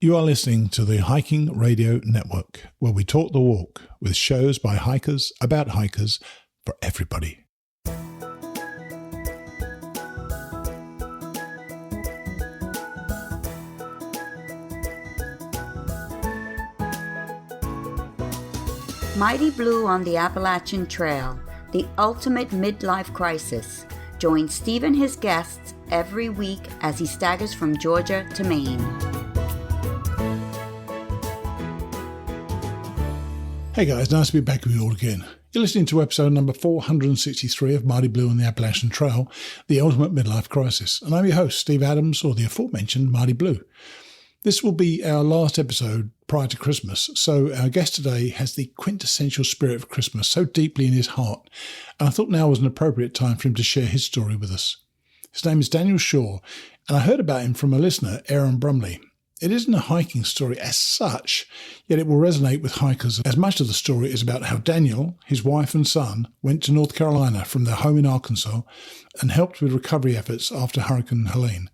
You are listening to the Hiking Radio Network, where we talk the walk with shows by hikers about hikers for everybody. Mighty Blue on the Appalachian Trail, the ultimate midlife crisis. Join Steve and his guests every week as he staggers from Georgia to Maine. Hey guys, nice to be back with you all again. You're listening to episode number 463 of Mighty Blue on the Appalachian Trail, the ultimate midlife crisis. And I'm your host, Steve Adams, or the aforementioned Mighty Blue. This will be our last episode prior to Christmas, so our guest today has the quintessential spirit of Christmas so deeply in his heart, and I thought now was an appropriate time for him to share his story with us. His name is Daniel Shaw, and I heard about him from a listener, Aaron Brumley. It isn't a hiking story as such, yet it will resonate with hikers, as much of the story is about how Daniel, his wife and son, went to North Carolina from their home in Arkansas and helped with recovery efforts after Hurricane Helene.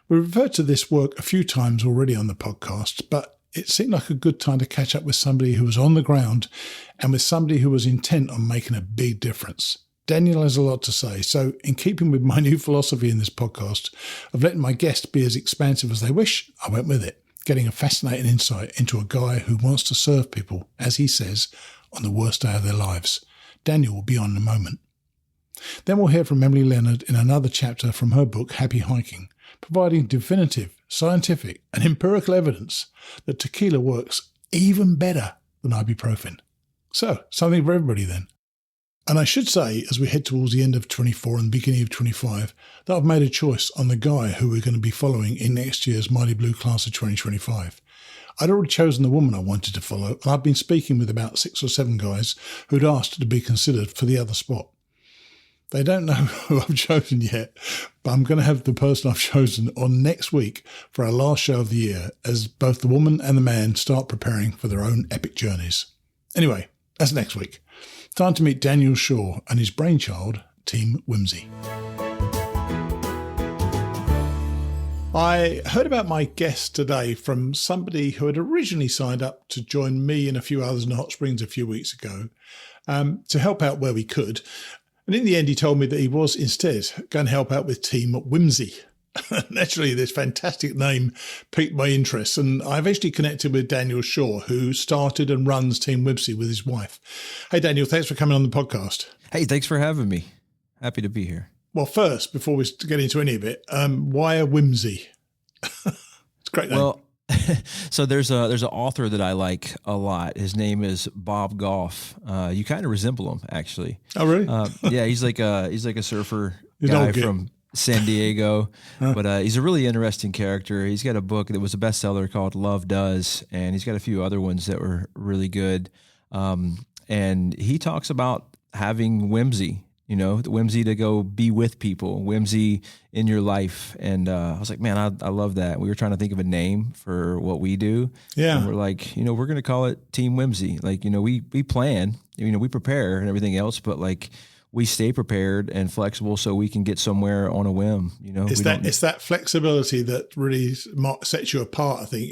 We referred to this work a few times already on the podcast, but it seemed like a good time to catch up with somebody who was on the ground and with somebody who was intent on making a big difference. Daniel has a lot to say, so in keeping with my new philosophy in this podcast of letting my guests be as expansive as they wish, I went with it, getting a fascinating insight into a guy who wants to serve people, as he says, on the worst day of their lives. Daniel will be on in a moment. Then we'll hear from Emily Leonard in another chapter from her book, Happy Hiking, providing definitive, scientific and empirical evidence that tequila works even better than ibuprofen. So, something for everybody then. And I should say, as we head towards the end of 24 and the beginning of 25, that I've made a choice on the guy who we're going to be following in next year's Mighty Blue class of 2025. I'd already chosen the woman I wanted to follow, and I've been speaking with about 6 or 7 guys who'd asked to be considered for the other spot. They don't know who I've chosen yet, but I'm going to have the person I've chosen on next week for our last show of the year as both the woman and the man start preparing for their own epic journeys. Anyway, that's next week. Time to meet Daniel Shaw and his brainchild, Team Whimsy. I heard about my guest today from somebody who had originally signed up to join me and a few others in Hot Springs a few weeks ago to help out where we could. And in the end, he told me that he was instead going to help out with Team Whimsy. Naturally, this fantastic name piqued my interest, and I eventually connected with Daniel Shaw, who started and runs Team Whimsy with his wife. Hey, Daniel, thanks for coming on the podcast. Hey, thanks for having me. Happy to be here. Well, first, before we get into any of it, why a whimsy? It's a great name. Well, so there's an author that I like a lot. His name is Bob Goff. You kind of resemble him, actually. Oh, really? Yeah, he's like a surfer guy from San Diego, but he's a really interesting character. He's got a book that was a bestseller called Love Does, and he's got a few other ones that were really good. And he talks about having whimsy. You know, the whimsy to go be with people, whimsy in your life. And I was like, man, I love that. We were trying to think of a name for what we do. Yeah. And we're like, we're going to call it Team Whimsy. Like, we plan, we prepare and everything else, but like we stay prepared and flexible so we can get somewhere on a whim. It's that flexibility that really sets you apart, I think.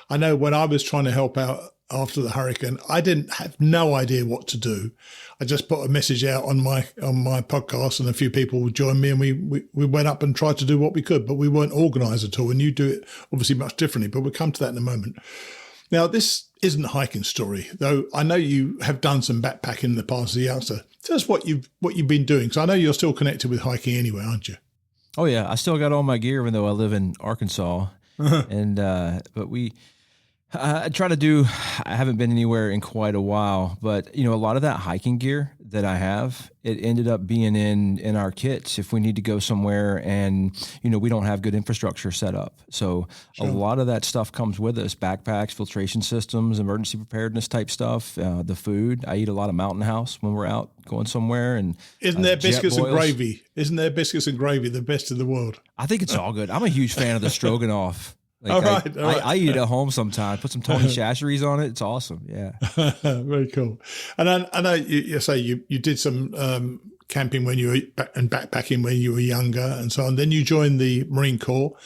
I know when I was trying to help out after the hurricane, I didn't have no idea what to do. I just put a message out on my podcast, and a few people would join me, and we went up and tried to do what we could, but we weren't organised at all. And you do it obviously much differently, but we'll come to that in a moment. Now, this isn't a hiking story, though I know you have done some backpacking in the past as a youngster. Tell us what you've been doing, because I know you're still connected with hiking anyway, aren't you? Oh yeah, I still got all my gear, even though I live in Arkansas, and but I try to do, I haven't been anywhere in quite a while, but a lot of that hiking gear that I have, it ended up being in our kits if we need to go somewhere and, we don't have good infrastructure set up. So sure. A lot of that stuff comes with us, backpacks, filtration systems, emergency preparedness type stuff, the food. I eat a lot of Mountain House when we're out going somewhere. And Isn't there biscuits and gravy? Isn't there biscuits and gravy the best in the world? I think it's all good. I'm a huge fan of the stroganoff. Like all right. I eat it at home sometimes. Put some Tony Chachere's on it. It's awesome. Yeah. Very cool. And I know you say you did some camping when you were and backpacking when you were younger and so on. Then you joined the Marine Corps.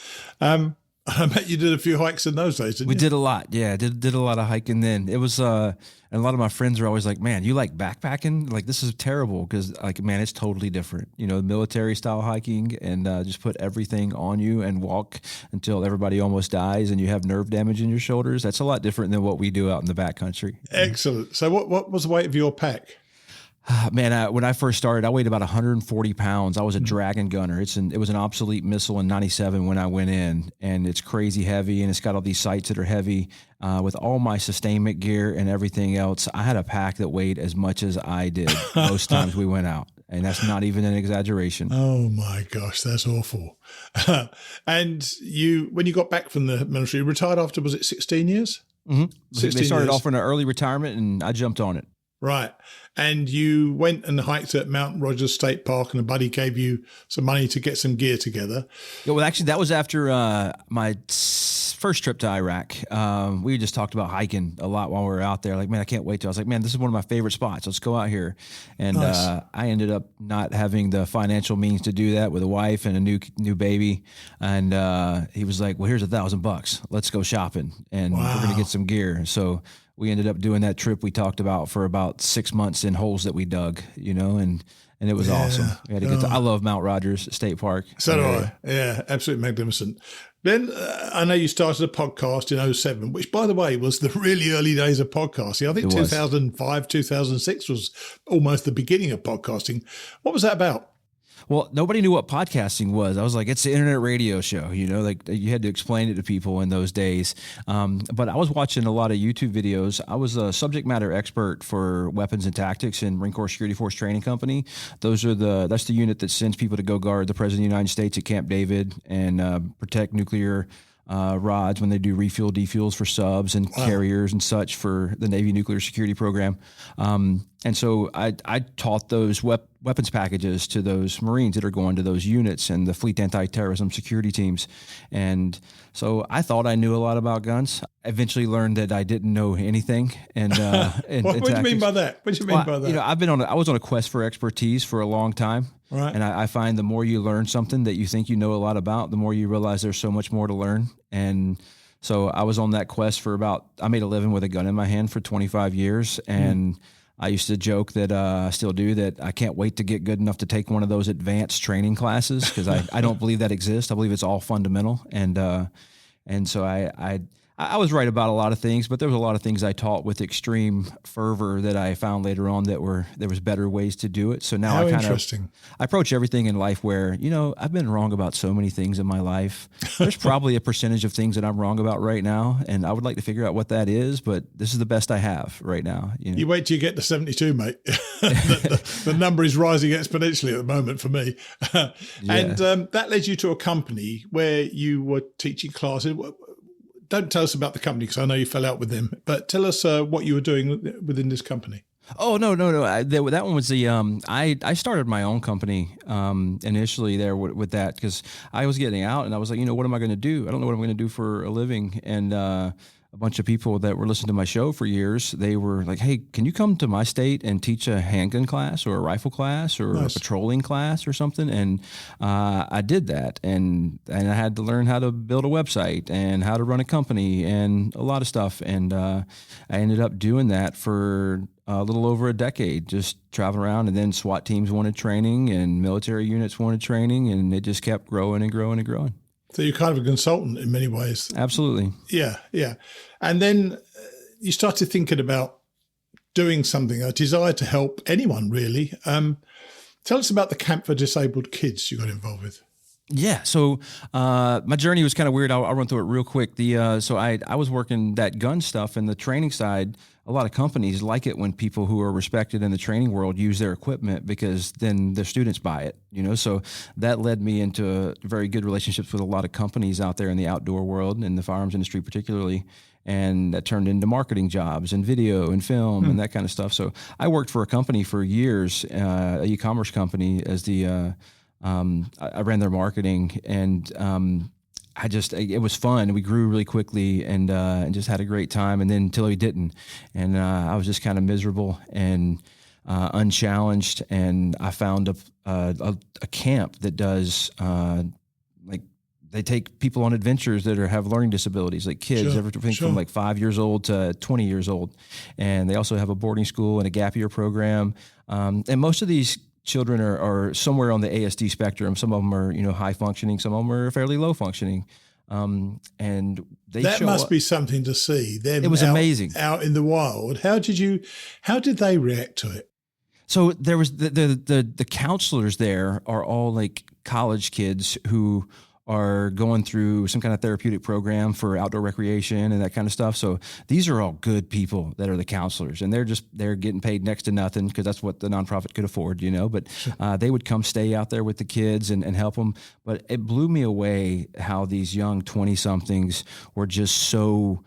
I bet you did a few hikes in those days, didn't We you? did a lot. Yeah, did a lot of hiking then. It was, and a lot of my friends were always like, man, you like backpacking? Like, this is terrible because, like, man, it's totally different. You know, military style hiking and just put everything on you and walk until everybody almost dies and you have nerve damage in your shoulders. That's a lot different than what we do out in the backcountry. Excellent. So what was the weight of your pack? Man, when I first started, I weighed about 140 pounds. I was a Dragon gunner. It was an obsolete missile in '97 when I went in, and it's crazy heavy, and it's got all these sights that are heavy. With all my sustainment gear and everything else, I had a pack that weighed as much as I did most times we went out, and that's not even an exaggeration. Oh my gosh, that's awful. And when you got back from the military, you retired after, was it 16 years? Mm-hmm. 16 They started years. off in an early retirement, and I jumped on it. Right. And you went and hiked at Mount Rogers State Park, and a buddy gave you some money to get some gear together. Yeah, well, actually, that was after my first trip to Iraq. We just talked about hiking a lot while we were out there. Like, man, I can't wait to. I was like, man, this is one of my favorite spots. Let's go out here. And Nice. I ended up not having the financial means to do that with a wife and a new baby. And he was like, well, here's $1,000. Let's go shopping, and we're going to get some gear. So we ended up doing that trip we talked about for about 6 months in holes that we dug, you know, and it was awesome. We had a good time. I love Mount Rogers State Park. So do I. Yeah, absolutely magnificent. Then I know you started a podcast in '07, which, by the way, was the really early days of podcasting. I think 2005, 2006 was almost the beginning of podcasting. What was that about? Well, nobody knew what podcasting was. I was like, it's the internet radio show, you know, like you had to explain it to people in those days. But I was watching a lot of YouTube videos. I was a subject matter expert for weapons and tactics in Marine Corps Security Force Training Company. That's the unit that sends people to go guard the President of the United States at Camp David and protect nuclear rods when they do refuel defuels for subs and carriers and such for the Navy nuclear security program. And so I taught those weapons packages to those Marines that are going to those units and the fleet anti-terrorism security teams. And so I thought I knew a lot about guns. I eventually learned that I didn't know anything. And What do you mean by that? What do you mean by that? You know, I was on a quest for expertise for a long time. Right. And I find the more you learn something that you think you know a lot about, the more you realize there's so much more to learn. And so I was on that quest I made a living with a gun in my hand for 25 years. And I used to joke that I still do, that I can't wait to get good enough to take one of those advanced training classes, because I don't believe that exists. I believe it's all fundamental. And so I was right about a lot of things, but there was a lot of things I taught with extreme fervor that I found later on that there was better ways to do it. So now How I interesting. I approach everything in life where, you know, I've been wrong about so many things in my life. There's probably a percentage of things that I'm wrong about right now, and I would like to figure out what that is, but this is the best I have right now. You know? You wait till you get to 72, mate. the number is rising exponentially at the moment for me. And that led you to a company where you were teaching classes. Don't tell us about the company, because I know you fell out with them, but tell us what you were doing within this company. Oh, no. That one was I started my own company initially there with that, because I was getting out and I was like, you know, what am I going to do? I don't know what I'm going to do for a living. And a bunch of people that were listening to my show for years, they were like, hey, can you come to my state and teach a handgun class or a rifle class or a patrolling class or something? And I did that. And I had to learn how to build a website and how to run a company and a lot of stuff. And I ended up doing that for a little over a decade, just traveling around. And then SWAT teams wanted training and military units wanted training, and it just kept growing and growing and growing. So you're kind of a consultant in many ways. Absolutely. Yeah. And then you started thinking about doing something, a desire to help anyone, really. Tell us about the Camp for Disabled Kids you got involved with. Yeah. So my journey was kind of weird. I'll run through it real quick. So I was working that gun stuff and the training side. A lot of companies like it when people who are respected in the training world use their equipment, because then their students buy it, you know? So that led me into very good relationships with a lot of companies out there in the outdoor world and the firearms industry particularly. And that turned into marketing jobs and video and film and that kind of stuff. So I worked for a company for years, a e-commerce company, as I ran their marketing, and it was fun. We grew really quickly and just had a great time. And then until we didn't, and I was just kind of miserable and unchallenged. And I found a camp that does like they take people on adventures that have learning disabilities, like kids, everything from like 5 years old to 20 years old. And they also have a boarding school and a gap year program. And most of these children are somewhere on the ASD spectrum. Some of them are, high functioning. Some of them are fairly low functioning. And that must be something to see. Them it was amazing out in the wild. How did they react to it? So there was the counselors there are all like college kids who are going through some kind of therapeutic program for outdoor recreation and that kind of stuff. So these are all good people that are the counselors, and they're getting paid next to nothing because that's what the nonprofit could afford, But they would come stay out there with the kids and help them. But it blew me away how these young 20-somethings were just so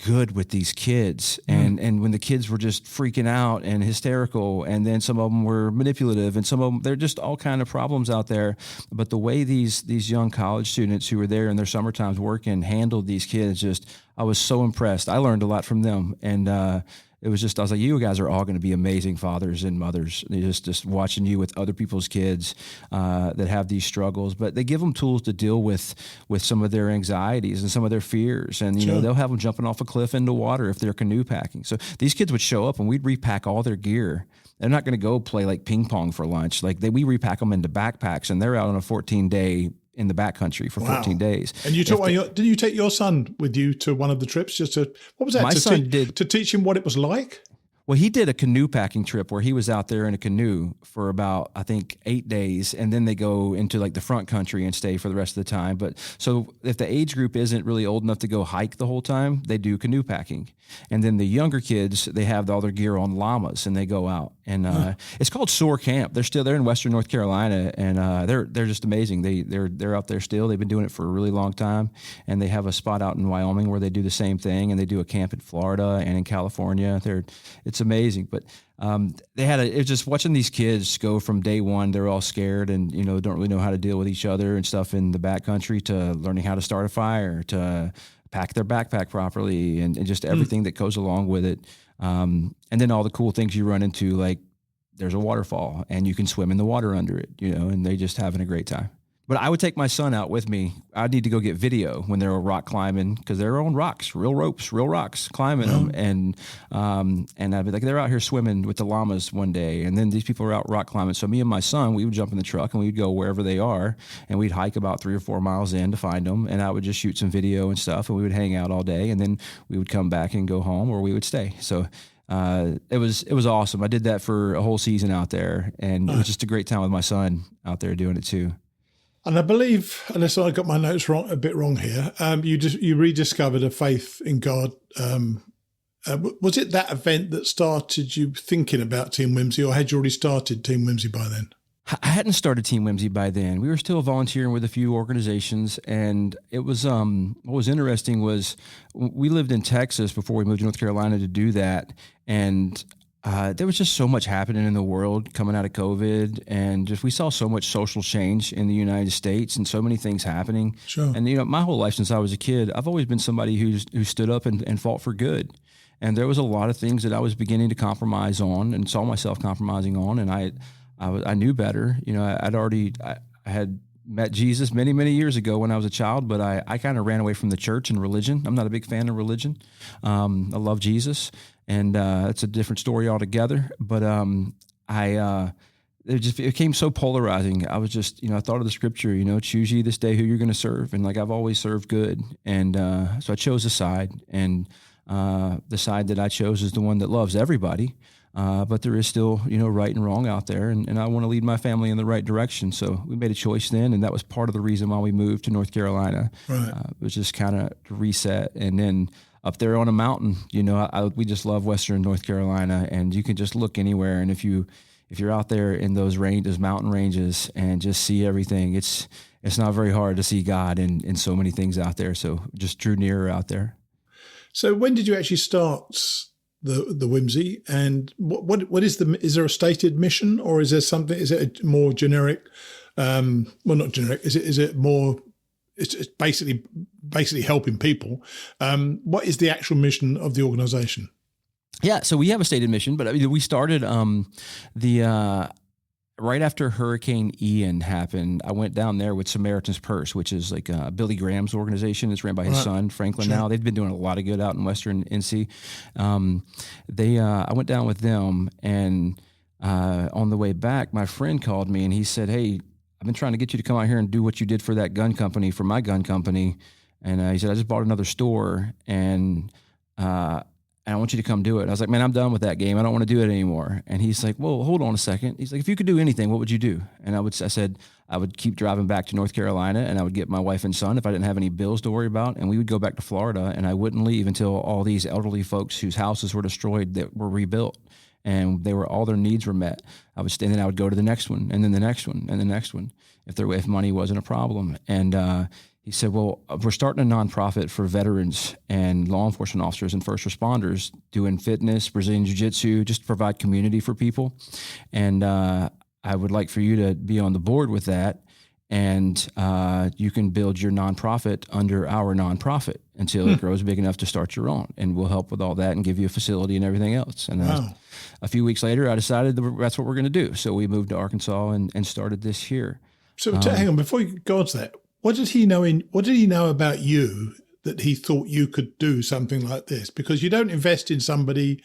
good with these kids, and when the kids were just freaking out and hysterical, and then some of them were manipulative, and some of them, they're just all kind of problems out there. But the way these young college students who were there in their summer times working handled these kids, I was so impressed. I learned a lot from them, and it was I was like, you guys are all going to be amazing fathers and mothers. Just watching you with other people's kids that have these struggles, but they give them tools to deal with some of their anxieties and some of their fears. And, they'll have them jumping off a cliff into water if they're canoe packing. So these kids would show up and we'd repack all their gear. They're not going to go play like ping pong for lunch. We repack them into backpacks, and they're out on a 14-day in the backcountry for 14 days. And did you take your son with you to one of the trips what was that? My son did. To teach him what it was like? Well, he did a canoe packing trip where he was out there in a canoe for about, I think, 8 days, and then they go into like the front country and stay for the rest of the time. But so if the age group isn't really old enough to go hike the whole time, they do canoe packing. And then the younger kids, they have all their gear on llamas and they go out. And it's called Soar Camp. They're in Western North Carolina, and they're just amazing. They're out there still. They've been doing it for a really long time, and they have a spot out in Wyoming where they do the same thing, and they do a camp in Florida and in California. It's amazing. But it was just watching these kids go from day one. They're all scared and don't really know how to deal with each other and stuff in the backcountry, to learning how to start a fire, to pack their backpack properly, and just everything that goes along with it. And then all the cool things you run into, like there's a waterfall and you can swim in the water under it, and they just having a great time. But I would take my son out with me. I'd need to go get video when they're rock climbing, because they're on rocks, real ropes, real rocks, climbing them. And I'd be like, they're out here swimming with the llamas one day. And then these people are out rock climbing. So me and my son, we would jump in the truck and we'd go wherever they are, and we'd hike about 3 or 4 miles in to find them. And I would just shoot some video and stuff, and we would hang out all day. And then we would come back and go home, or we would stay. So it was awesome. I did that for a whole season out there, and it was just a great time with my son out there doing it too. And I believe, unless I got my notes a bit wrong here, you rediscovered a faith in God. Was it that event that started you thinking about Team Whimsy, or had you already started Team Whimsy by then? I hadn't started Team Whimsy by then. We were still volunteering with a few organizations, and it was what was interesting was we lived in Texas before we moved to North Carolina to do that, and there was just so much happening in the world coming out of COVID, and we saw so much social change in the United States and so many things happening. Sure. And my whole life since I was a kid, I've always been somebody who stood up and fought for good. And there was a lot of things that I was beginning to compromise on and saw myself compromising on, and I knew better. I had met Jesus many, many years ago when I was a child, but I kind of ran away from the church and religion. I'm not a big fan of religion. I love Jesus, and it's a different story altogether. But it became so polarizing. I was just, I thought of the scripture, choose ye this day who you're going to serve. And I've always served good. And so I chose a side, and the side that I chose is the one that loves everybody. But there is still, right and wrong out there, and I want to lead my family in the right direction. So we made a choice then, and that was part of the reason why we moved to North Carolina. Right. It was just kind of to reset. And then up there on a mountain, we just love Western North Carolina, and you can just look anywhere. And if you're out there in those mountain ranges and just see everything, it's not very hard to see God in so many things out there. So just drew nearer out there. So when did you actually start the Whimsy, and what is is there a stated mission, or is there something? Is it a more generic? Well, not generic. Is it more? It's basically helping people. What is the actual mission of the organization? Yeah, so we have a stated mission, but we started right after Hurricane Ian happened, I went down there with Samaritan's Purse, which is like Billy Graham's organization. It's ran by his son, Franklin. Now they've been doing a lot of good out in Western NC. I went down with them, and on the way back, my friend called me and he said, "Hey, I've been trying to get you to come out here and do what you did for that gun company, for my gun company." And he said, "I just bought another store, and I want you to come do it." And I was like, "Man, I'm done with that game. I don't want to do it anymore." And he's like, "Well, hold on a second." He's like, "If you could do anything, what would you do?" And I said, I would keep driving back to North Carolina, and I would get my wife and son if I didn't have any bills to worry about. And we would go back to Florida, and I wouldn't leave until all these elderly folks whose houses were destroyed that were rebuilt. And all their needs were met. And then I would go to the next one, and then the next one, and the next one, if money wasn't a problem. And he said, "Well, we're starting a nonprofit for veterans and law enforcement officers and first responders, doing fitness, Brazilian jiu-jitsu, just to provide community for people. And I would like for you to be on the board with that. And you can build your nonprofit under our nonprofit until it grows big enough to start your own. And we'll help with all that and give you a facility and everything else." And a few weeks later, I decided that's what we're going to do. So we moved to Arkansas and started this here. So hang on, before you go on to that, what did he know about you that he thought you could do something like this? Because you don't invest in somebody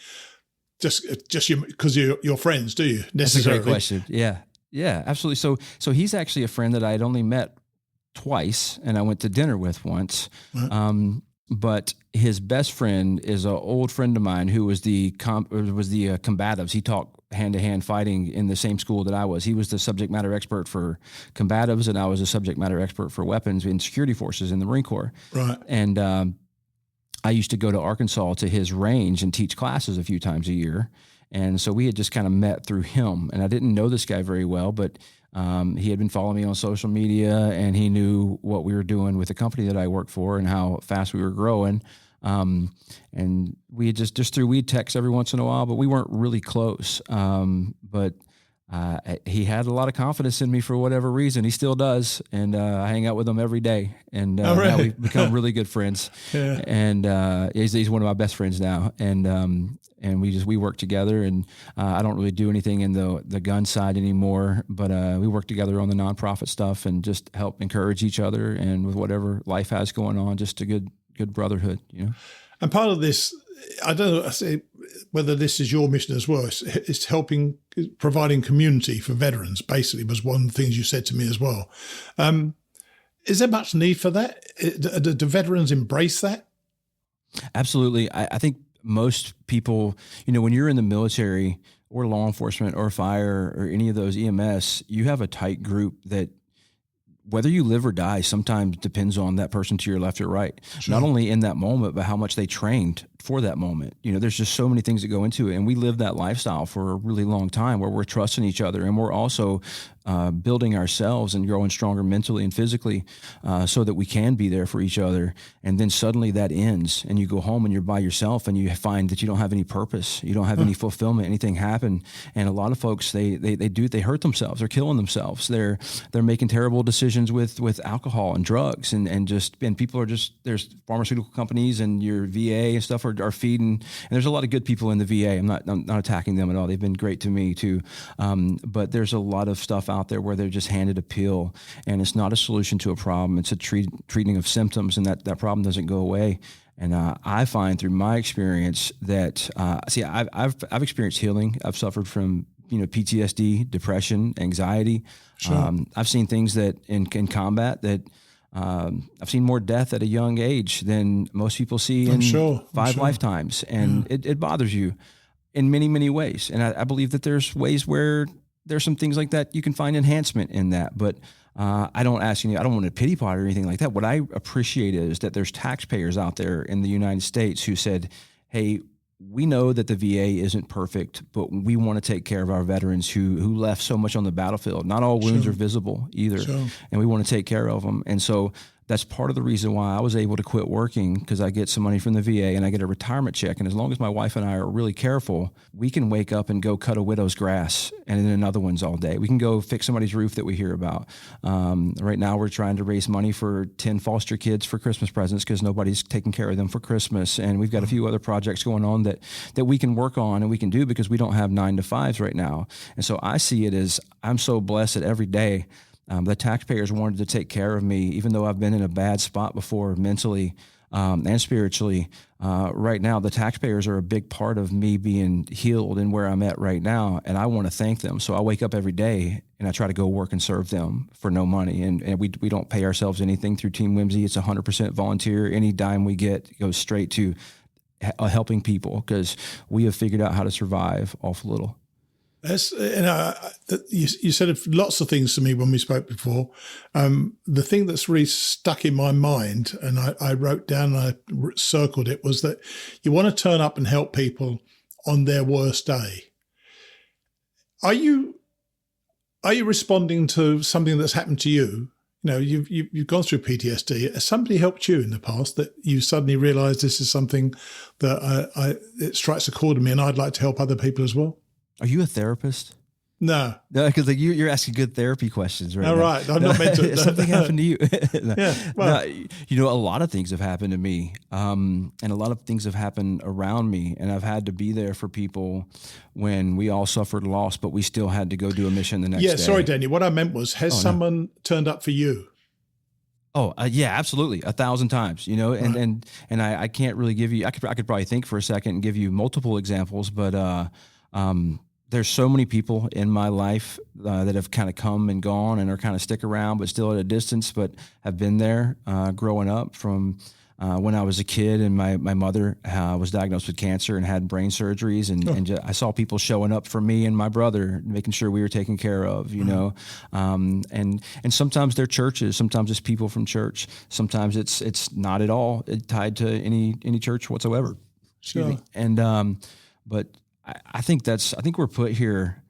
just because you're friends, do you? That's a great question. Yeah, absolutely. So he's actually a friend that I had only met twice, and I went to dinner with once. Right. But his best friend is an old friend of mine who was the combatives. He taught hand-to-hand fighting in the same school that I was. He was the subject matter expert for combatives, and I was a subject matter expert for weapons in security forces in the Marine Corps. Right. And I used to go to Arkansas to his range and teach classes a few times a year. And so we had just kind of met through him. And I didn't know this guy very well, but he had been following me on social media, and he knew what we were doing with the company that I worked for and how fast we were growing. And we had we'd text every once in a while, but we weren't really close. But he had a lot of confidence in me for whatever reason. He still does. And I hang out with him every day. And now we've become really good friends. Yeah. And he's one of my best friends now. And we work together, and I don't really do anything in the gun side anymore, but we work together on the nonprofit stuff and just help encourage each other, and with whatever life has going on, just a good brotherhood, you know. And part of this, I don't know whether this is your mission as well, it's providing community for veterans, basically, was one of the things you said to me as well. Is there much need for that? Do veterans embrace that? Absolutely. I think most people, when you're in the military or law enforcement or fire or any of those EMS, you have a tight group that, whether you live or die, sometimes depends on that person to your left or right. Sure. Not only in that moment, but how much they trained for that moment. There's just so many things that go into it. And we live that lifestyle for a really long time where we're trusting each other, and we're also building ourselves and growing stronger mentally and physically so that we can be there for each other. And then suddenly that ends, and you go home and you're by yourself, and you find that you don't have any purpose. You don't have any fulfillment. Anything happen. And a lot of folks, they hurt themselves. They're killing themselves. They're making terrible decisions with alcohol and drugs, and people are there's pharmaceutical companies and your VA and stuff are feeding. And there's a lot of good people in the VA. I'm not attacking them at all. They've been great to me too. But there's a lot of stuff out there where they're just handed a pill, and it's not a solution to a problem. It's a treating of symptoms, and that problem doesn't go away. And I find through my experience that I've experienced healing. I've suffered from PTSD, depression, anxiety. Sure. I've seen things that in combat that I've seen more death at a young age than most people see in 5 lifetimes, and it bothers you in many, many ways. And I believe that there's ways where there's some things like that you can find enhancement in that, but I don't want to pity pot or anything like that. What I appreciate is that there's taxpayers out there in the United States who said, "Hey, we know that the VA isn't perfect, but we want to take care of our veterans who left so much on the battlefield. Not all wounds are visible either, and we want to take care of them." And so that's part of the reason why I was able to quit working, because I get some money from the VA and I get a retirement check. And as long as my wife and I are really careful, we can wake up and go cut a widow's grass and then another one's all day. We can go fix somebody's roof that we hear about. Right now we're trying to raise money for 10 foster kids for Christmas presents because nobody's taking care of them for Christmas. And we've got a few other projects going on that we can work on and we can do because we don't have 9-to-5s right now. And so I see it as I'm so blessed that every day the taxpayers wanted to take care of me, even though I've been in a bad spot before mentally and spiritually. Right now, the taxpayers are a big part of me being healed and where I'm at right now, and I want to thank them. So I wake up every day and I try to go work and serve them for no money. And we don't pay ourselves anything through Team Whimsy. It's 100% volunteer. Any dime we get goes straight to helping people because we have figured out how to survive off a little. That's, you said lots of things to me when we spoke before. The thing that's really stuck in my mind, and I wrote down and I circled it, was that you want to turn up and help people on their worst day. Are you responding to something that's happened to you? You know, you've gone through PTSD. Has somebody helped you in the past that you suddenly realise this is something that it strikes a chord in me, and I'd like to help other people as well? Are you a therapist? No, because like you're asking good therapy questions right now. All right, I'm not meant to. Something happened to you. Yeah, well, a lot of things have happened to me, and a lot of things have happened around me, and I've had to be there for people when we all suffered loss, but we still had to go do a mission the next day. Yeah, sorry, Danny. What I meant was, has someone turned up for you? Oh, yeah, absolutely. 1,000 times, you know, Right. and I can't really give you, I could probably think for a second and give you multiple examples, but there's so many people in my life that have kind of come and gone and are kind of stick around, but still at a distance, but have been there growing up from when I was a kid, and my mother was diagnosed with cancer and had brain surgeries, and I saw people showing up for me and my brother, making sure we were taken care of, you know, and sometimes they're churches, sometimes it's people from church, sometimes it's not at all tied to any church whatsoever. Excuse me. And but I think we're put here.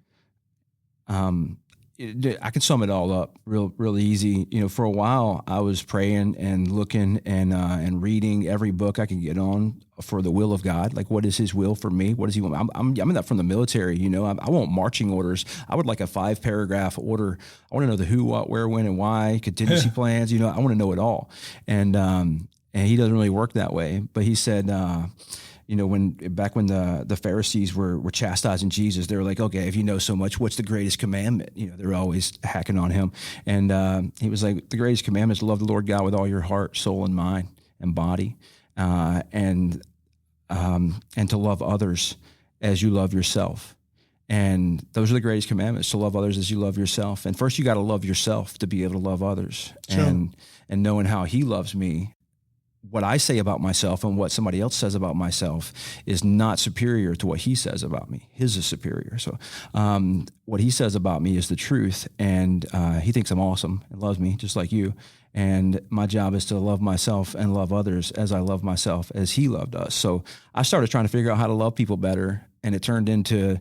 I can sum it all up real easy. You know, for a while I was praying and looking and reading every book I could get on for the will of God. Like, what is His will for me? What does He want? I'm in that from the military. You know, I want marching orders. I would like a 5-paragraph order. I want to know the who, what, where, when, and why. Contingency plans. You know, I want to know it all. And He doesn't really work that way. But He said. You know, back when the Pharisees were chastising Jesus, they were like, okay, if you know so much, what's the greatest commandment? You know, they're always hacking on Him. And He was like, the greatest commandment is to love the Lord God with all your heart, soul, and mind and body, and to love others as you love yourself. And those are the greatest commandments, to love others as you love yourself. And first you got to love yourself to be able to love others. Sure. And knowing how He loves me, what I say about myself and what somebody else says about myself is not superior to what He says about me. His is superior. So what He says about me is the truth, and He thinks I'm awesome and loves me just like you. And my job is to love myself and love others as I love myself, as He loved us. So I started trying to figure out how to love people better, and it turned into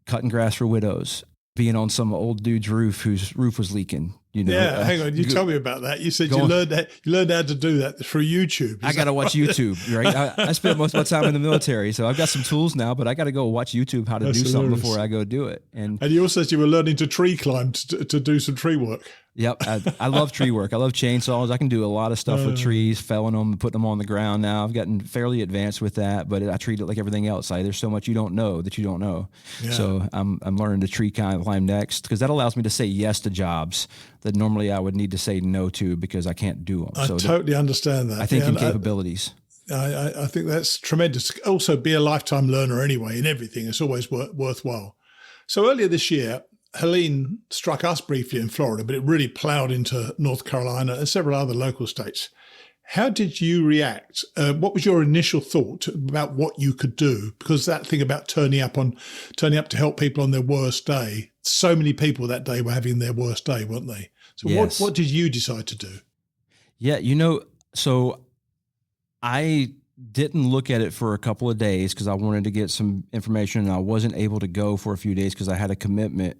cutting grass for widows, being on some old dude's roof whose roof was leaking. You know, yeah, hang on. You tell me about that. You said you learned how to do that through YouTube. I got to watch YouTube, right? I spent most of my time in the military, so I've got some tools now, but I got to go watch YouTube how to do something before I go do it. And you also said you were learning to tree climb to do some tree work. Yep. I love tree work. I love chainsaws. I can do a lot of stuff with trees, felling them and putting them on the ground now. I've gotten fairly advanced with that, but I treat it like everything else. There's so much you don't know that you don't know. Yeah. So I'm learning to tree climb next, because that allows me to say yes to jobs that normally I would need to say no to because I can't do them. I totally understand that. I think in capabilities. I think that's tremendous. Also, be a lifetime learner anyway in everything. It's always worthwhile. So earlier this year, Helene struck us briefly in Florida, but it really ploughed into North Carolina and several other local states. How did you react? What was your initial thought about what you could do? Because that thing about turning up to help people on their worst day, so many people that day were having their worst day, weren't they? So what did you decide to do? Yeah, so I didn't look at it for a couple of days because I wanted to get some information, and I wasn't able to go for a few days because I had a commitment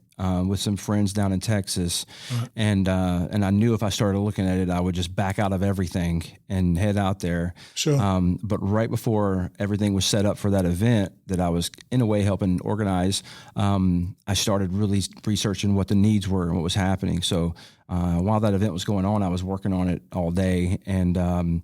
with some friends down in Texas, Right. and I knew if I started looking at it, I would just back out of everything and head out there. Sure. But right before everything was set up for that event that I was in a way helping organize, I started really researching what the needs were and what was happening. So while that event was going on, I was working on it all day, and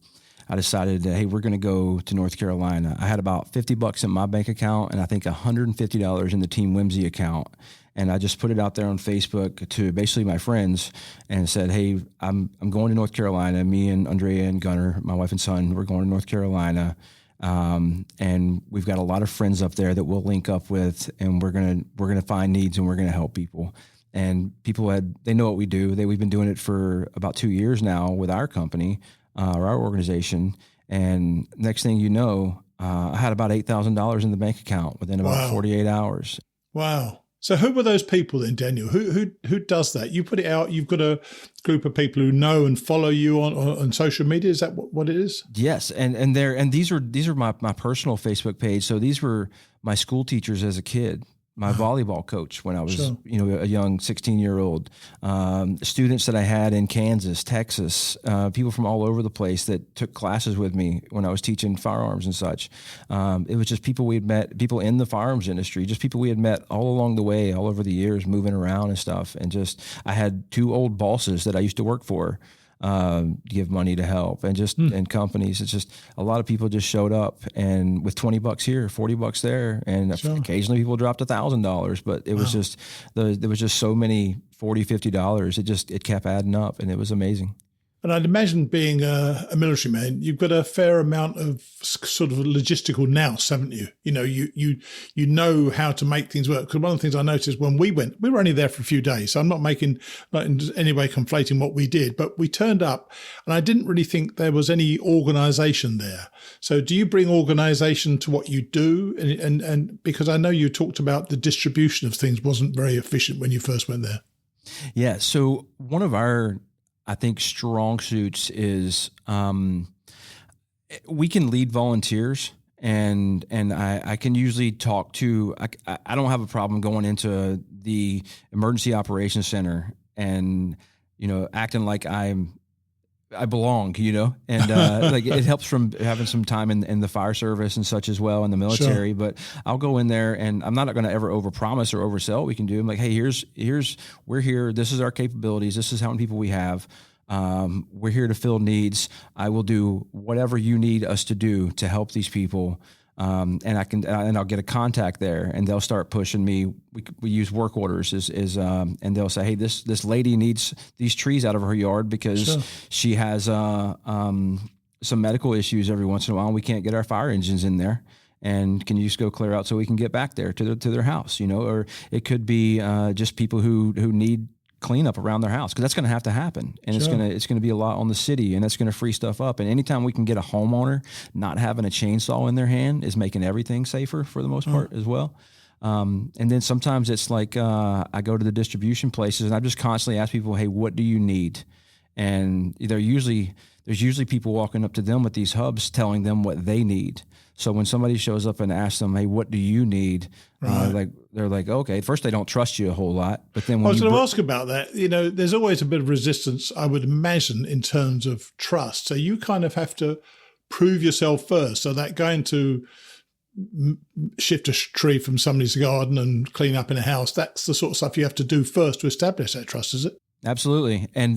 I decided that, hey, we're going to go to North Carolina. I had about $50 in my bank account, and I think $150 in the Team Whimsy account. And I just put it out there on Facebook to basically my friends and said, hey, I'm going to North Carolina. Me and Andrea and Gunnar, my wife and son, we're going to North Carolina. And we've got a lot of friends up there that we'll link up with, and we're gonna find needs, and we're gonna help people. And people they know what we do. We've been doing it for about 2 years now with our company, or our organization. And next thing you know, I had about $8,000 in the bank account within about Wow. 48 hours. Wow. So who were those people then, Daniel? Who does that? You put it out. You've got a group of people who know and follow you on social media. Is that what it is? Yes, and these are my personal Facebook page. So these were my school teachers as a kid, my volleyball coach when I was Sure. a young 16-year-old, students that I had in Kansas, Texas, people from all over the place that took classes with me when I was teaching firearms and such. It was just people we had met, people in the firearms industry, just people we had met all along the way, all over the years, moving around and stuff. And just I had 2 old bosses that I used to work for. Give money to help, and just and companies. It's just a lot of people just showed up, and with $20 here, $40 there, and Sure. occasionally people dropped $1,000. But it was just there was just so many $40, $50. It kept adding up, and it was amazing. And I'd imagine being a military man, you've got a fair amount of sort of logistical nous, haven't you? You know, you know how to make things work. Because one of the things I noticed when we went, we were only there for a few days, so I'm not in any way conflating what we did, but we turned up, and I didn't really think there was any organisation there. So do you bring organisation to what you do? And because I know you talked about the distribution of things wasn't very efficient when you first went there. Yeah. So one of our, I think, strong suits is we can lead volunteers, and I can usually talk to. I don't have a problem going into the emergency operations center and acting like I belong, and like it helps from having some time in the fire service and such as well in the military. Sure. But I'll go in there, and I'm not going to ever overpromise or oversell what we can do. I'm like, hey, here's we're here. This is our capabilities. This is how many people we have. We're here to fill needs. I will do whatever you need us to do to help these people. And I'll get a contact there, and they'll start pushing me. We use work orders and they'll say, hey, this lady needs these trees out of her yard because Sure. she has some medical issues every once in a while. And we can't get our fire engines in there. And can you just go clear out so we can get back there to their house, or it could be just people who need cleanup around their house, because that's going to have to happen, and Sure. it's going to be a lot on the city, and that's going to free stuff up. And anytime we can get a homeowner not having a chainsaw in their hand is making everything safer for the most part as well. And then sometimes it's like I go to the distribution places, and I just constantly ask people, hey, what do you need? And there's usually people walking up to them with these hubs telling them what they need. So when somebody shows up and asks them, hey, what do you need? Right. They're like, okay, at first they don't trust you a whole lot, but then I when was you going to ask about that. There's always a bit of resistance, I would imagine, in terms of trust. So you kind of have to prove yourself first. So that going to shift a tree from somebody's garden and clean up in a house, that's the sort of stuff you have to do first to establish that trust, is it? Absolutely. And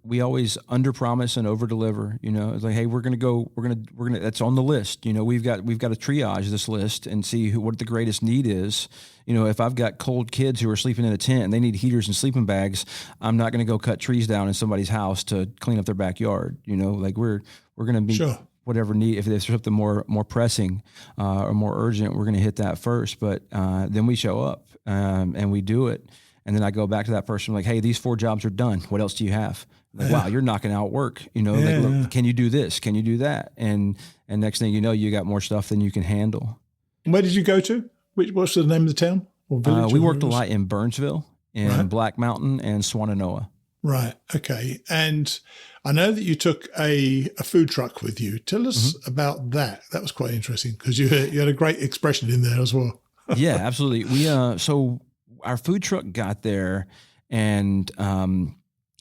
we always under promise and over deliver, it's like, hey, we're going to, that's on the list. We've got to triage this list and see what the greatest need is. If I've got cold kids who are sleeping in a tent and they need heaters and sleeping bags, I'm not going to go cut trees down in somebody's house to clean up their backyard. Like we're going to be Sure. whatever need. If there's something more pressing or more urgent, we're going to hit that first. But then we show up and we do it. And then I go back to that person like, hey, these 4 jobs are done. What else do you have? Like, wow, you're knocking out work. Look, can you do this? Can you do that? And next thing you know, you got more stuff than you can handle. And where did you go to? What's the name of the town or village? We worked a lot in Burnsville, in Right. Black Mountain, and Swannanoa. Right. Okay. And I know that you took a food truck with you. Tell us about that. That was quite interesting because you had a great expression in there as well. Yeah, absolutely. We so our food truck got there, and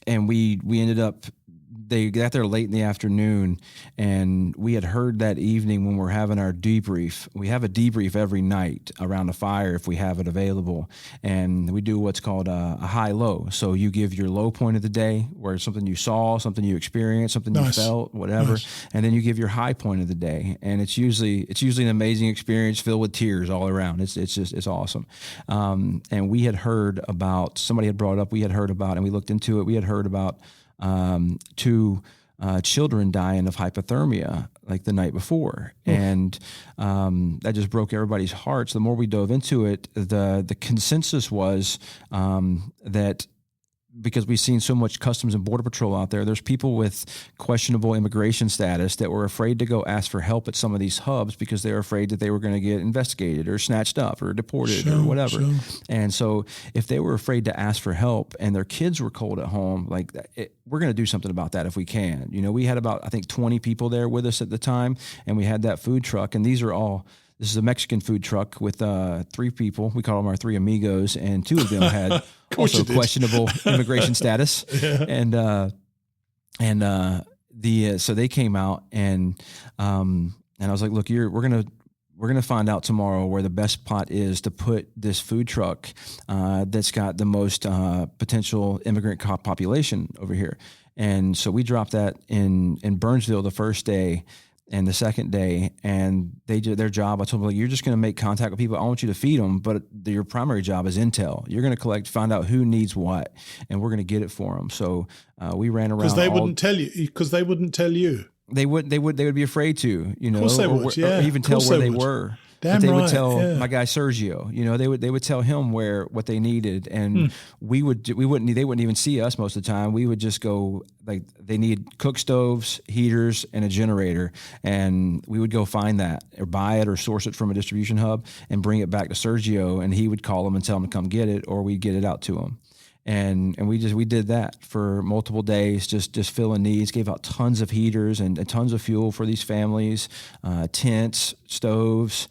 we ended up. They got there late in the afternoon, and we had heard that evening when we're having our debrief. We have a debrief every night around a fire if we have it available, and we do what's called a high-low. So you give your low point of the day, where something you saw, something you experienced, something you felt, whatever, and then you give your high point of the day. And it's usually an amazing experience filled with tears all around. It's awesome. And we had heard about, somebody had brought up, we had heard about, and we looked into it. We had heard about two children dying of hypothermia like the night before. And that just broke everybody's hearts. The more we dove into it, the consensus was that because we've seen so much Customs and Border Patrol out there, there's people with questionable immigration status that were afraid to go ask for help at some of these hubs because they were afraid that they were going to get investigated or snatched up or deported or whatever. Sure. And so if they were afraid to ask for help and their kids were cold at home, we're going to do something about that if we can. You know, we had about, I think, 20 people there with us at the time, and we had that food truck, and this is a Mexican food truck with 3 people. We call them our 3 amigos, and 2 of them had also questionable immigration status. Yeah. So they came out, and I was like, look, we're gonna find out tomorrow where the best spot is to put this food truck that's got the most potential immigrant population over here. And so we dropped that in Burnsville the first day. And the second day, and they did their job. I told them, like, you're just going to make contact with people. I want you to feed them, but your primary job is intel. You're going to find out who needs what, and we're going to get it for them. So we ran around because they wouldn't tell you. Because they wouldn't tell you. They would be afraid to, you know, of course they would, or even tell where they were. Damn but they right, would tell my guy Sergio, you know, they would tell him what they needed, and they wouldn't even see us most of the time. We would just go, like, they need cook stoves, heaters, and a generator, and we would go find that or buy it or source it from a distribution hub and bring it back to Sergio, and he would call them and tell them to come get it, or we'd get it out to them. And we did that for multiple days, just filling needs, gave out tons of heaters and tons of fuel for these families, tents, stoves,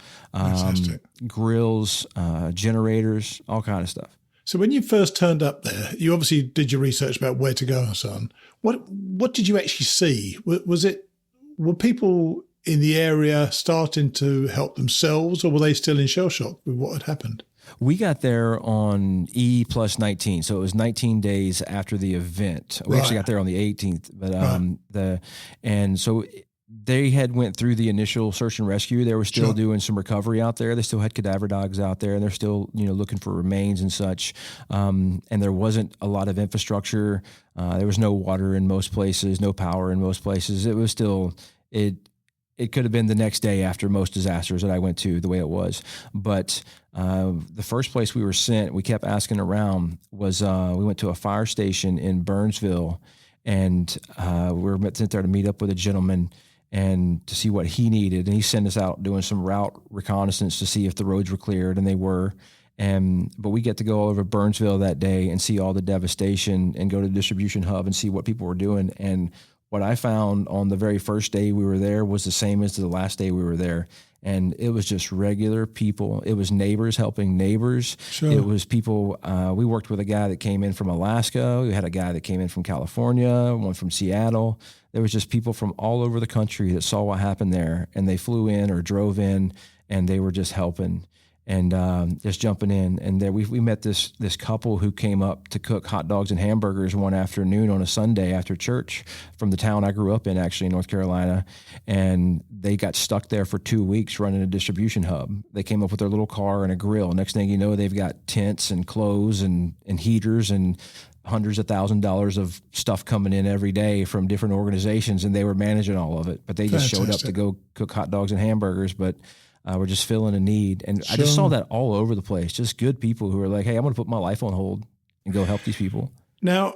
grills, generators, all kind of stuff. So when you first turned up there, you obviously did your research about where to go and so on. What did you actually see? Were people in the area starting to help themselves, or were they still in shell shock with what had happened? We got there on E+19, so it was 19 days after the event. We actually got there on the 18th, but and so they had went through the initial search and rescue. They were still doing some recovery out there. They still had cadaver dogs out there, and they're still, you know, looking for remains and such. And there wasn't a lot of infrastructure. There was no water in most places, no power in most places. It was still It could have been the next day after most disasters that I went to, the way it was. But the first place we were sent, we kept asking around, was we went to a fire station in Burnsville, and we were sent there to meet up with a gentleman and to see what he needed. And he sent us out doing some route reconnaissance to see if the roads were cleared, and they were. But we get to go over Burnsville that day and see all the devastation and go to the distribution hub and see what people were doing. And what I found on the very first day we were there was the same as the last day we were there. And it was just regular people. It was neighbors helping neighbors. Sure. It was people. We worked with a guy that came in from Alaska. We had a guy that came in from California, one from Seattle. There was just people from all over the country that saw what happened there, and they flew in or drove in, and they were just helping and just jumping in. And there we met this couple who came up to cook hot dogs and hamburgers one afternoon on a Sunday after church from the town I grew up in, actually, in North Carolina. And they got stuck there for 2 weeks running a distribution hub. They came up with their little car and a grill. Next thing you know, they've got tents and clothes and heaters and hundreds of $1,000s of stuff coming in every day from different organizations, and they were managing all of it. But they just showed up to go cook hot dogs and hamburgers, but we're just filling a need. And I just saw that all over the place, just good people who are like, hey, I'm going to put my life on hold and go help these people. Now,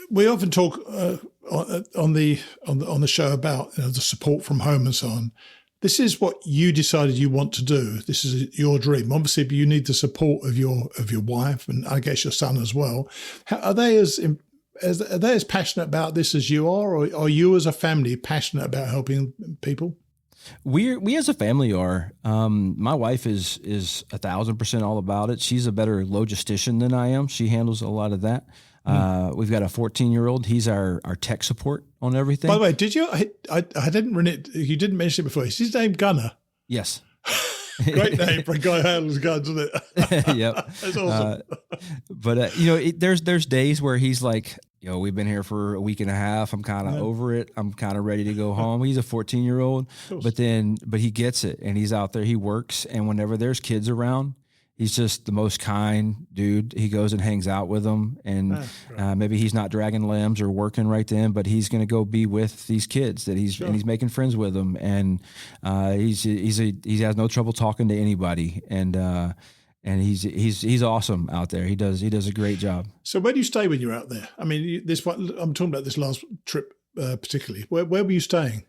we often talk on the show about the support from home and so on. This is what you decided you want to do. This is your dream. Obviously, you need the support of your wife and I guess your son as well. Are they as Are they as passionate about this as you are, or are you as a family passionate about helping people? We as a family are. My wife is 1,000% all about it. She's a better logistician than I am. She handles a lot of that. We've got a 14-year-old. He's our tech support on everything. By the way, did you? I didn't run it. You didn't mention it before. Is his name Gunner? Yes. Great name for a guy who handles guns, isn't it? Yep. That's awesome. But there's days where he's like, we've been here for a week and a half. I'm kind of over it. I'm kind of ready to go home. He's a 14-year-old, but he gets it, and he's out there. He works, and whenever there's kids around, he's just the most kind dude. He goes and hangs out with them, and maybe he's not dragging limbs or working right then, but he's going to go be with these kids and he's making friends with them, and he has no trouble talking to anybody, and he's awesome out there. He does a great job. So where do you stay when you're out there? I mean, I'm talking about this last trip particularly. Where were you staying?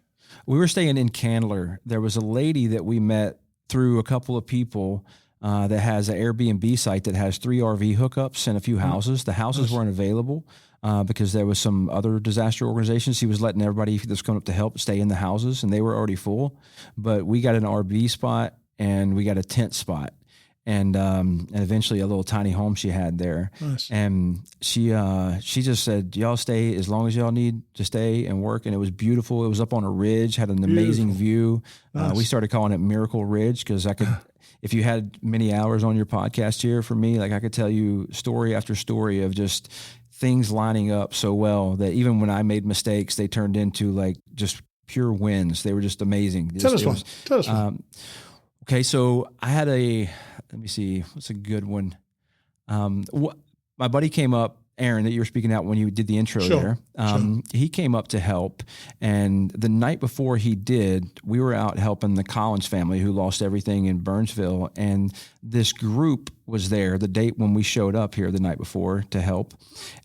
We were staying in Candler. There was a lady that we met through a couple of people. That has an Airbnb site that has 3 RV hookups and a few houses. The houses weren't available because there was some other disaster organizations. He was letting everybody that's coming up to help stay in the houses, and they were already full. But we got an RV spot and we got a tent spot, and eventually a little tiny home she had there. Nice. And she just said, y'all stay as long as y'all need to stay and work. And it was beautiful. It was up on a ridge, had an amazing view. Nice. We started calling it Miracle Ridge because I could. If you had many hours on your podcast here for me, like I could tell you story after story of just things lining up so well that even when I made mistakes, they turned into like just pure wins. They were just amazing. Tell us one. Okay, so I had let me see, what's a good one? My buddy came up, Aaron, that you were speaking out when you did the intro there. He came up to help, and the night before he did, we were out helping the Collins family who lost everything in Burnsville, and this group was there the date when we showed up here the night before to help,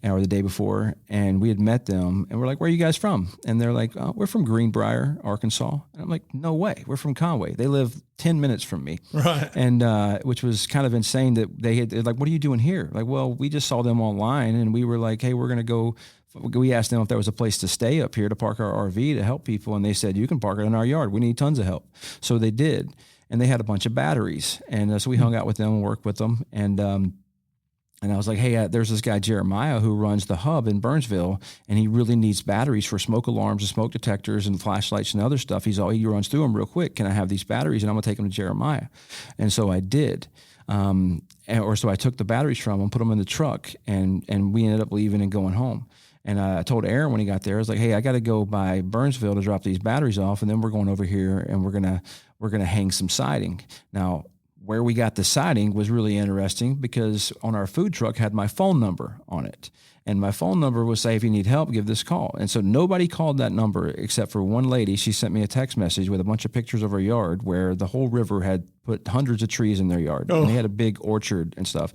or the day before, and we had met them, and we're like, where are you guys from? And they're like, oh, we're from Greenbrier, Arkansas. And I'm like, no way, we're from Conway. They live 10 minutes from me. Right. And which was kind of insane that they're like, what are you doing here? Like, well, we just saw them online, and we were like, hey, we're going to go. We asked them if there was a place to stay up here to park our RV to help people, and they said, you can park it in our yard. We need tons of help. So they did, and they had a bunch of batteries, and so we hung out with them and worked with them, and I was like, hey, there's this guy Jeremiah who runs the hub in Burnsville, and he really needs batteries for smoke alarms and smoke detectors and flashlights and other stuff. He runs through them real quick. Can I have these batteries? And I'm gonna take them to Jeremiah. And so I did. So I took the batteries from him, put them in the truck, and we ended up leaving and going home. And I told Aaron when he got there, I was like, hey, I got to go by Burnsville to drop these batteries off, and then we're going over here and we're gonna hang some siding. Now, where we got the siding was really interesting because on our food truck had my phone number on it. And my phone number was say, if you need help, give this call. And so nobody called that number except for one lady. She sent me a text message with a bunch of pictures of her yard where the whole river had put hundreds of trees in their yard. And they had a big orchard and stuff.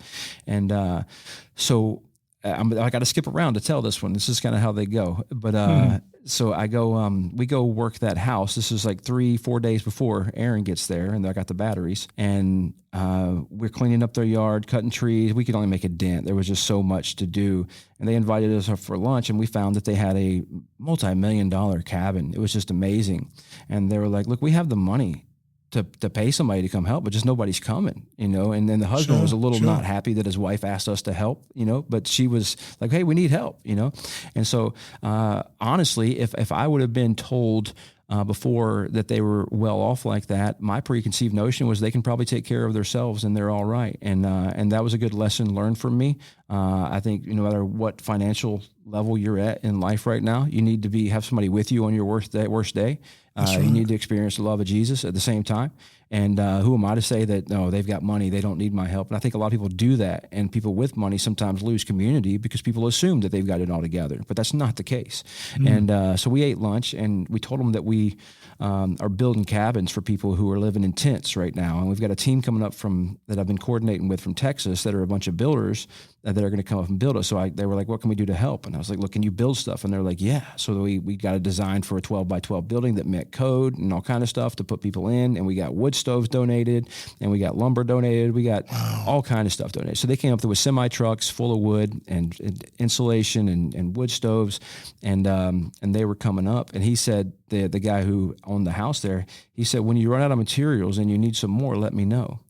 And so I got to skip around to tell this one. This is kind of how they go. But so I go, we go work that house. This is like 3-4 days before Aaron gets there, and I got the batteries. And we're cleaning up their yard, cutting trees. We could only make a dent. There was just so much to do. And they invited us up for lunch, and we found that they had a multi-million-dollar cabin. It was just amazing. And they were like, look, we have the money to pay somebody to come help, but just nobody's coming, And then the husband was a little not happy that his wife asked us to help, but she was like, hey, we need help, And so, honestly, if I would have been told before that they were well off like that, my preconceived notion was they can probably take care of themselves and they're all right. And that was a good lesson learned from me. I think no matter what financial level you're at in life right now, you need to have somebody with you on your worst day. Right. You need to experience the love of Jesus at the same time. And who am I to say that, no, they've got money, they don't need my help? And I think a lot of people do that. And people with money sometimes lose community because people assume that they've got it all together. But that's not the case. And so we ate lunch, and we told them that we are building cabins for people who are living in tents right now. And we've got a team coming up that I've been coordinating with from Texas that are a bunch of builders that are going to come up and build us. So they were like, what can we do to help? And I was like, look, can you build stuff? And they're like, yeah. So we got a design for a 12 by 12 building that organic code and all kind of stuff to put people in. And we got wood stoves donated, and we got lumber donated. We got all kind of stuff donated. So they came up there with semi trucks full of wood and insulation and wood stoves, and they were coming up. And he said, the guy who owned the house there, he said, when you run out of materials and you need some more, let me know.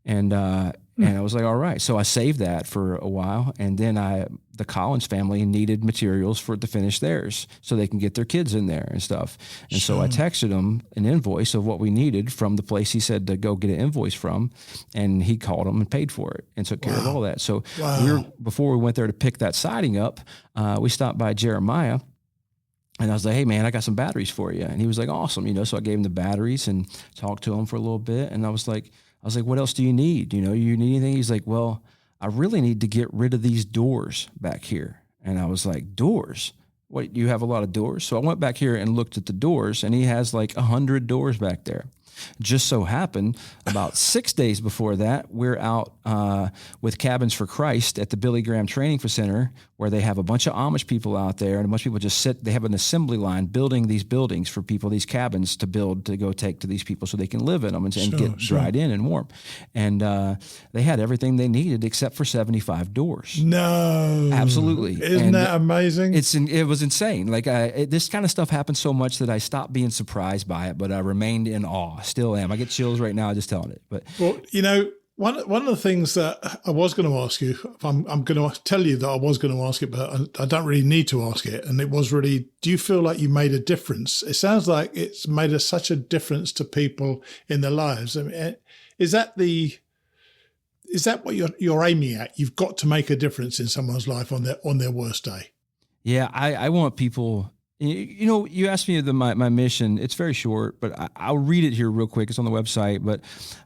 And I was like, all right. So I saved that for a while. And then the Collins family needed materials to finish theirs so they can get their kids in there and stuff. And so I texted him an invoice of what we needed from the place he said to go get an invoice from. And he called them and paid for it and took care of all that. So before we went there to pick that siding up, we stopped by Jeremiah. And I was like, hey, man, I got some batteries for you. And he was like, awesome. So I gave him the batteries and talked to him for a little bit. And I was like, what else do you need? You need anything? He's like, well, I really need to get rid of these doors back here. And I was like, doors? What, you have a lot of doors? So I went back here and looked at the doors, and he has like 100 doors back there. Just so happened, about 6 days before that, we're out with Cabins for Christ at the Billy Graham Training Center, where they have a bunch of Amish people out there, and a bunch of people just sit. They have an assembly line building these buildings for people, these cabins to build to go take to these people so they can live in them and get dried in and warm. And they had everything they needed except for 75 doors. No, absolutely, isn't that amazing? It was insane. Like this kind of stuff happened so much that I stopped being surprised by it, but I remained in awe. Still am. I get chills right now just telling it. But one of the things that I was going to ask you, I'm going to tell you that I was going to ask it, but I don't really need to ask it. And it was really, do you feel like you made a difference? It sounds like it's made such a difference to people in their lives. I mean, is that what you're aiming at? You've got to make a difference in someone's life on their worst day. Yeah, I want people. You asked me my mission. It's very short, but I'll read it here real quick. It's on the website. But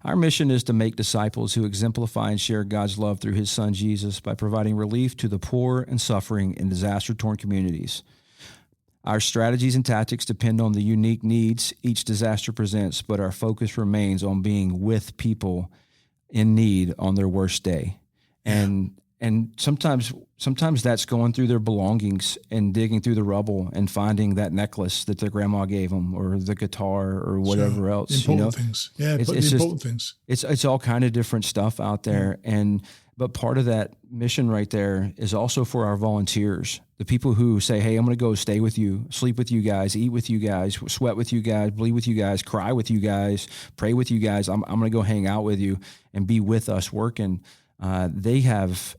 our mission is to make disciples who exemplify and share God's love through his son, Jesus, by providing relief to the poor and suffering in disaster-torn communities. Our strategies and tactics depend on the unique needs each disaster presents, but our focus remains on being with people in need on their worst day. And sometimes that's going through their belongings and digging through the rubble and finding that necklace that their grandma gave them, or the guitar, or whatever else. Important things. Yeah, important things. It's all kind of different stuff out there. But part of that mission right there is also for our volunteers, the people who say, hey, I'm going to go stay with you, sleep with you guys, eat with you guys, sweat with you guys, bleed with you guys, cry with you guys, pray with you guys. I'm going to go hang out with you and be with us working. They have...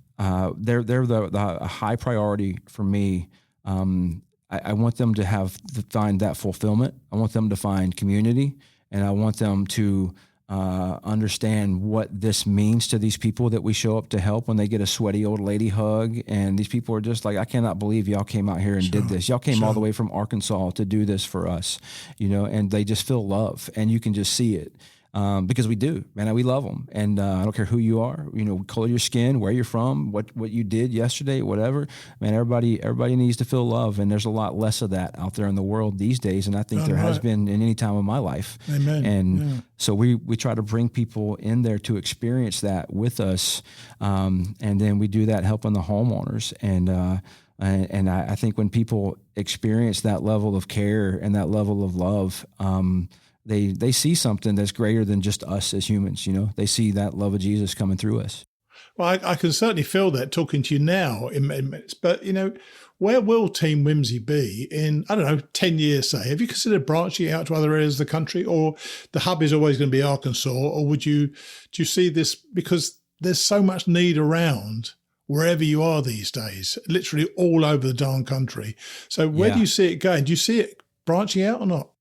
they're the high priority for me. I want them to find that fulfillment. I want them to find community, and I want them to understand what this means to these people that we show up to help when they get a sweaty old lady hug. And these people are just like, I cannot believe y'all came out here and did this. Y'all came all the way from Arkansas to do this for us, and they just feel love, and you can just see it. Because we do, man, we love them. And I don't care who you are, color your skin, where you're from, what you did yesterday, whatever. Man, everybody needs to feel love. And there's a lot less of that out there in the world these days. And I think there has been in any time of my life. Amen. And so we try to bring people in there to experience that with us. And then we do that helping the homeowners. And I think when people experience that level of care and that level of love, they see something that's greater than just us as humans. They see that love of Jesus coming through us. Well, I can certainly feel that talking to you now in minutes, but where will Team Whimsy be in, 10 years, say? Have you considered branching out to other areas of the country, or the hub is always going to be Arkansas, or do you see this, because there's so much need around wherever you are these days, literally all over the darn country. So where do you see it going? Do you see it branching out or not?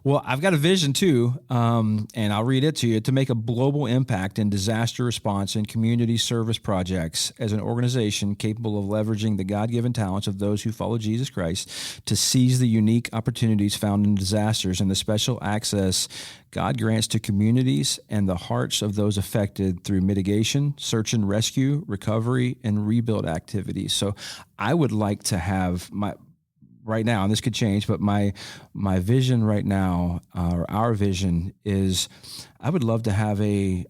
Well, I've got a vision too, and I'll read it to you, to make a global impact in disaster response and community service projects as an organization capable of leveraging the God-given talents of those who follow Jesus Christ to seize the unique opportunities found in disasters and the special access God grants to communities and the hearts of those affected through mitigation, search and rescue, recovery, and rebuild activities. So I would like to have right now, and this could change, but my vision right now, or our vision, is I would love to have a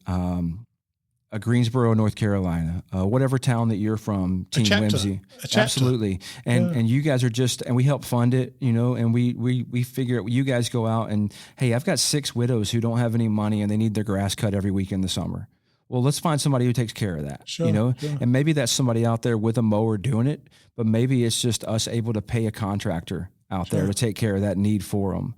Greensboro, North Carolina, whatever town that you're from, Team Whimsy. Absolutely. And you guys are and we help fund it, and we figure you guys go out and, hey, I've got 6 widows who don't have any money and they need their grass cut every week in the summer. Well, let's find somebody who takes care of that, and maybe that's somebody out there with a mower doing it, but maybe it's just us able to pay a contractor out there to take care of that need for them.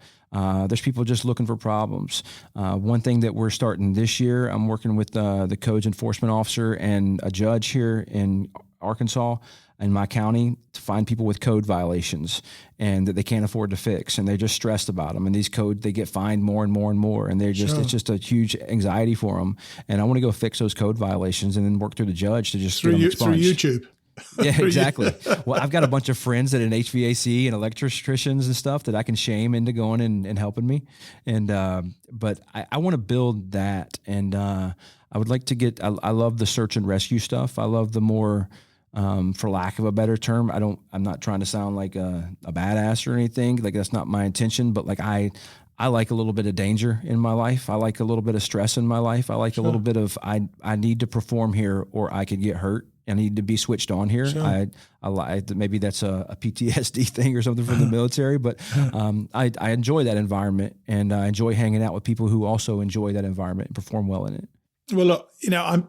There's people just looking for problems. One thing that we're starting this year, I'm working with the codes enforcement officer and a judge here in Arkansas in my county to find people with code violations and that they can't afford to fix, and they're just stressed about them. And these codes, they get fined more and more and more, and they're just it's just a huge anxiety for them. And I want to go fix those code violations and then work through the judge to just get them expunged. Through YouTube. Yeah, exactly. Well, I've got a bunch of friends that are in HVAC and electricians and stuff that I can shame into going and helping me. And but I want to build that, and I would like to get. I love the search and rescue stuff. I love the more, for lack of a better term. I'm not trying to sound like a badass or anything. Like, that's not my intention. But like I like a little bit of danger in my life. I like a little bit of stress in my life. I like a little bit of I need to perform here or I could get hurt. I need to be switched on here. I maybe that's a PTSD thing or something from the military, but I enjoy that environment, and I enjoy hanging out with people who also enjoy that environment and perform well in it. Well, look, I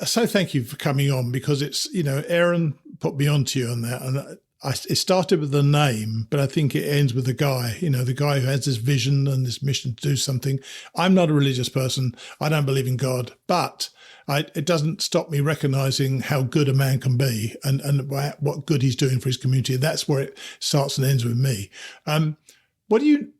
so thank you for coming on, because it's, Aaron put me onto you on that, and it started with the name, but I think it ends with the guy, the guy who has this vision and this mission to do something. I'm not a religious person. I don't believe in God, but it doesn't stop me recognizing how good a man can be and what good he's doing for his community. That's where it starts and ends with me. What do you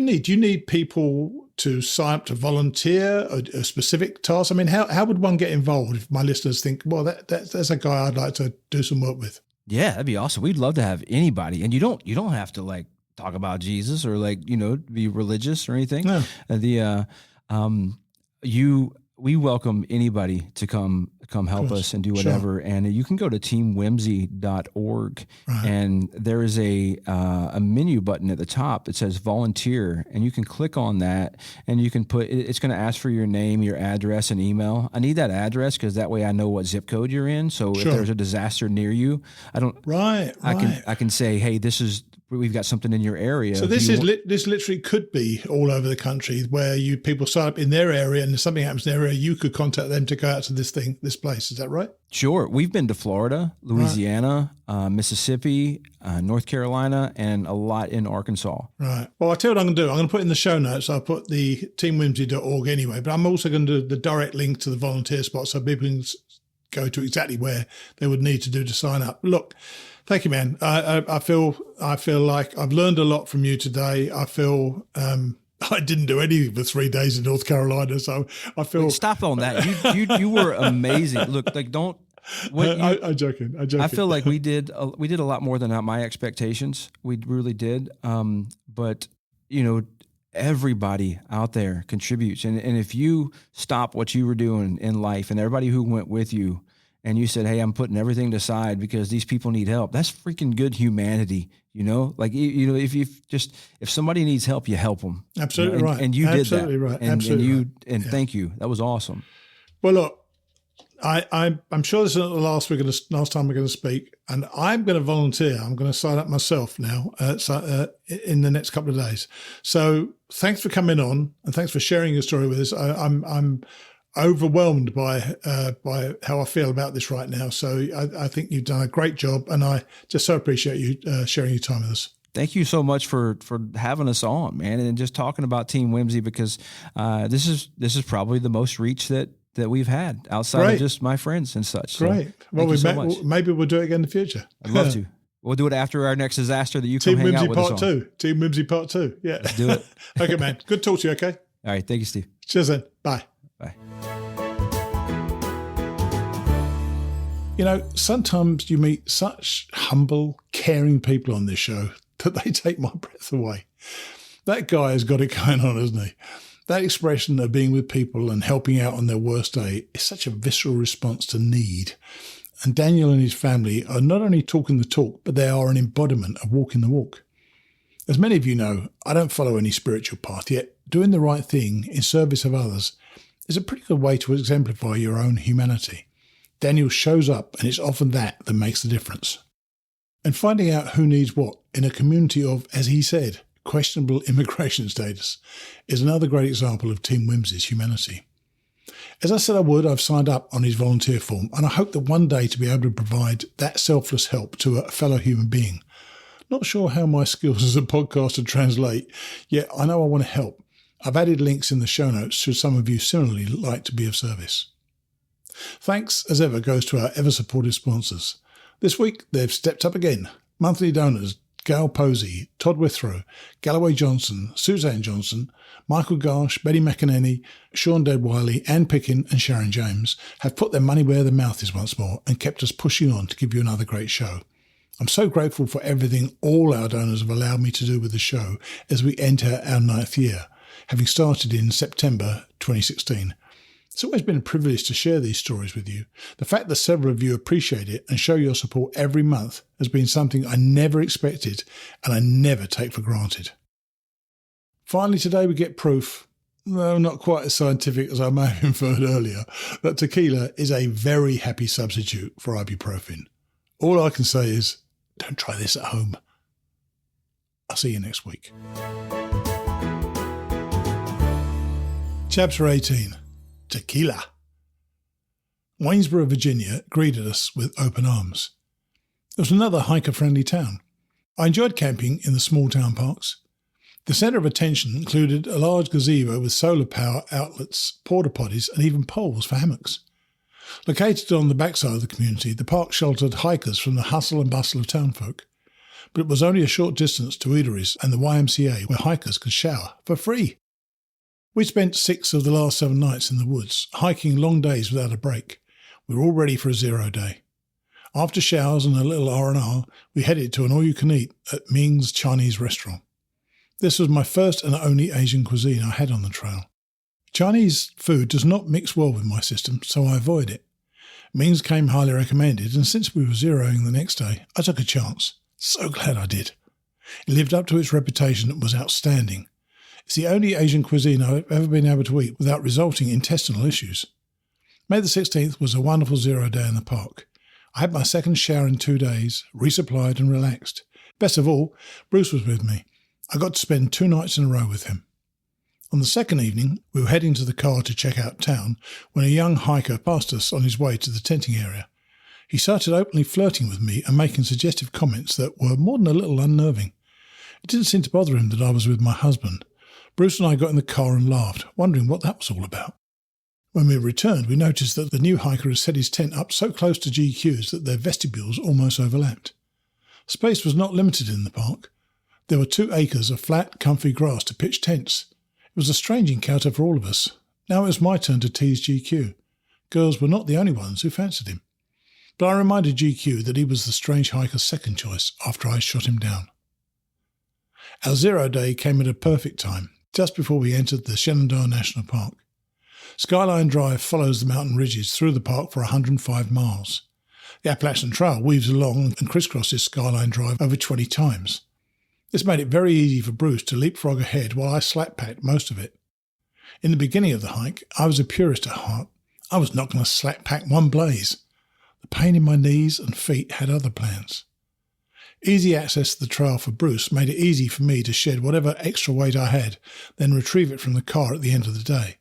need? Do you need people to sign up to volunteer a specific task? I mean, how would one get involved if my listeners think, well, that's a guy I'd like to do some work with? Yeah, that'd be awesome. We'd love to have anybody. And you don't have to like talk about Jesus or like, be religious or anything. No. We welcome anybody to come help us and do whatever. Sure. And you can go to teamwhimsy.org, and there is a menu button at the top that says volunteer, and you can click on that, and you can it's going to ask for your name, your address, and email. I need that address because that way I know what zip code you're in. So if there's a disaster near you, I can say, hey, we've got something in your area. So this literally could be all over the country, where people sign up in their area, and if something happens in their area, you could contact them to go out to this place. Is that right? Sure. We've been to Florida, Louisiana, Mississippi, North Carolina, and a lot in Arkansas. Right. Well, I'll tell you what I'm going to do. I'm going to put in the show notes. I'll put the teamwhimsy.org anyway, but I'm also going to do the direct link to the volunteer spot so people can go to exactly where they would need to do to sign up. Look, thank you, man. I feel like I've learned a lot from you today. I feel I didn't do anything for 3 days in North Carolina, so I feel. Wait, stop on that. You were amazing. Look, like don't. I'm joking. I feel like we did a lot more than my expectations. We really did. But everybody out there contributes, and if you stop what you were doing in life, and everybody who went with you, and you said, hey, I'm putting everything aside because these people need help. That's freaking good humanity, Like, if somebody needs help, you help them. Absolutely right. And you did that. Absolutely right. Thank you. That was awesome. Well, look, I'm sure this is not the last time we're going to speak, and I'm going to volunteer. I'm going to sign up myself now in the next couple of days. So thanks for coming on, and thanks for sharing your story with us. I'm overwhelmed by how I feel about this right now. So I think you've done a great job, and I just so appreciate you sharing your time with us. Thank you so much for having us on, man, and just talking about Team Whimsy, because this is probably the most reach that we've had outside of just my friends and such. So great. Well, maybe we'll do it again in the future. I'd love to. We'll do it after our next disaster that you come hang out with us on. Team Whimsy Part 2. Yeah. Let's do it. Okay, man. Good talk to you, okay? All right. Thank you, Steve. Cheers then. Bye. Bye. Sometimes you meet such humble, caring people on this show that they take my breath away. That guy has got it going on, hasn't he? That expression of being with people and helping out on their worst day is such a visceral response to need. And Daniel and his family are not only talking the talk, but they are an embodiment of walking the walk. As many of you know, I don't follow any spiritual path, yet doing the right thing in service of others is a pretty good way to exemplify your own humanity. Daniel shows up, and it's often that makes the difference. And finding out who needs what in a community of, as he said, questionable immigration status is another great example of Team Whimsy's humanity. As I said I would, I've signed up on his volunteer form, and I hope that one day to be able to provide that selfless help to a fellow human being. Not sure how my skills as a podcaster translate, yet I know I want to help. I've added links in the show notes should some of you similarly like to be of service. Thanks, as ever, goes to our ever-supportive sponsors. This week, they've stepped up again. Monthly donors Gail Posey, Todd Withrow, Galloway Johnson, Suzanne Johnson, Michael Garsh, Betty McEnany, Sean Deadwiley, Ann Pickin and Sharon James have put their money where their mouth is once more and kept us pushing on to give you another great show. I'm so grateful for everything all our donors have allowed me to do with the show as we enter our 9th year, having started in September 2016. It's always been a privilege to share these stories with you. The fact that several of you appreciate it and show your support every month has been something I never expected and I never take for granted. Finally, today we get proof, though not quite as scientific as I may have inferred earlier, that tequila is a very happy substitute for ibuprofen. All I can say is, don't try this at home. I'll see you next week. Chapter 18. Tequila. Waynesboro, Virginia greeted us with open arms. It was another hiker-friendly town. I enjoyed camping in the small town parks. The centre of attention included a large gazebo with solar power outlets, porta potties and even poles for hammocks. Located on the backside of the community, the park sheltered hikers from the hustle and bustle of townfolk. But it was only a short distance to eateries and the YMCA where hikers could shower for free. We spent 6 of the last 7 nights in the woods, hiking long days without a break. We were all ready for a 0 day. After showers and a little R&R, we headed to an all-you-can-eat at Ming's Chinese restaurant. This was my first and only Asian cuisine I had on the trail. Chinese food does not mix well with my system, so I avoid it. Ming's came highly recommended, and since we were zeroing the next day, I took a chance. So glad I did. It lived up to its reputation and was outstanding. It's the only Asian cuisine I've ever been able to eat without resulting in intestinal issues. May the 16th was a wonderful 0 day in the park. I had my second shower in 2 days, resupplied and relaxed. Best of all, Bruce was with me. I got to spend 2 nights in a row with him. On the second evening, we were heading to the car to check out town when a young hiker passed us on his way to the tenting area. He started openly flirting with me and making suggestive comments that were more than a little unnerving. It didn't seem to bother him that I was with my husband. Bruce and I got in the car and laughed, wondering what that was all about. When we returned, we noticed that the new hiker had set his tent up so close to GQ's that their vestibules almost overlapped. Space was not limited in the park. There were 2 acres of flat, comfy grass to pitch tents. It was a strange encounter for all of us. Now it was my turn to tease GQ. Girls were not the only ones who fancied him. But I reminded GQ that he was the strange hiker's second choice after I shot him down. Our 0 day came at a perfect time, just before we entered the Shenandoah National Park. Skyline Drive follows the mountain ridges through the park for 105 miles. The Appalachian Trail weaves along and crisscrosses Skyline Drive over 20 times. This made it very easy for Bruce to leapfrog ahead while I slack-packed most of it. In the beginning of the hike, I was a purist at heart. I was not going to slack-pack one blaze. The pain in my knees and feet had other plans. Easy access to the trail for Bruce made it easy for me to shed whatever extra weight I had, then retrieve it from the car at the end of the day.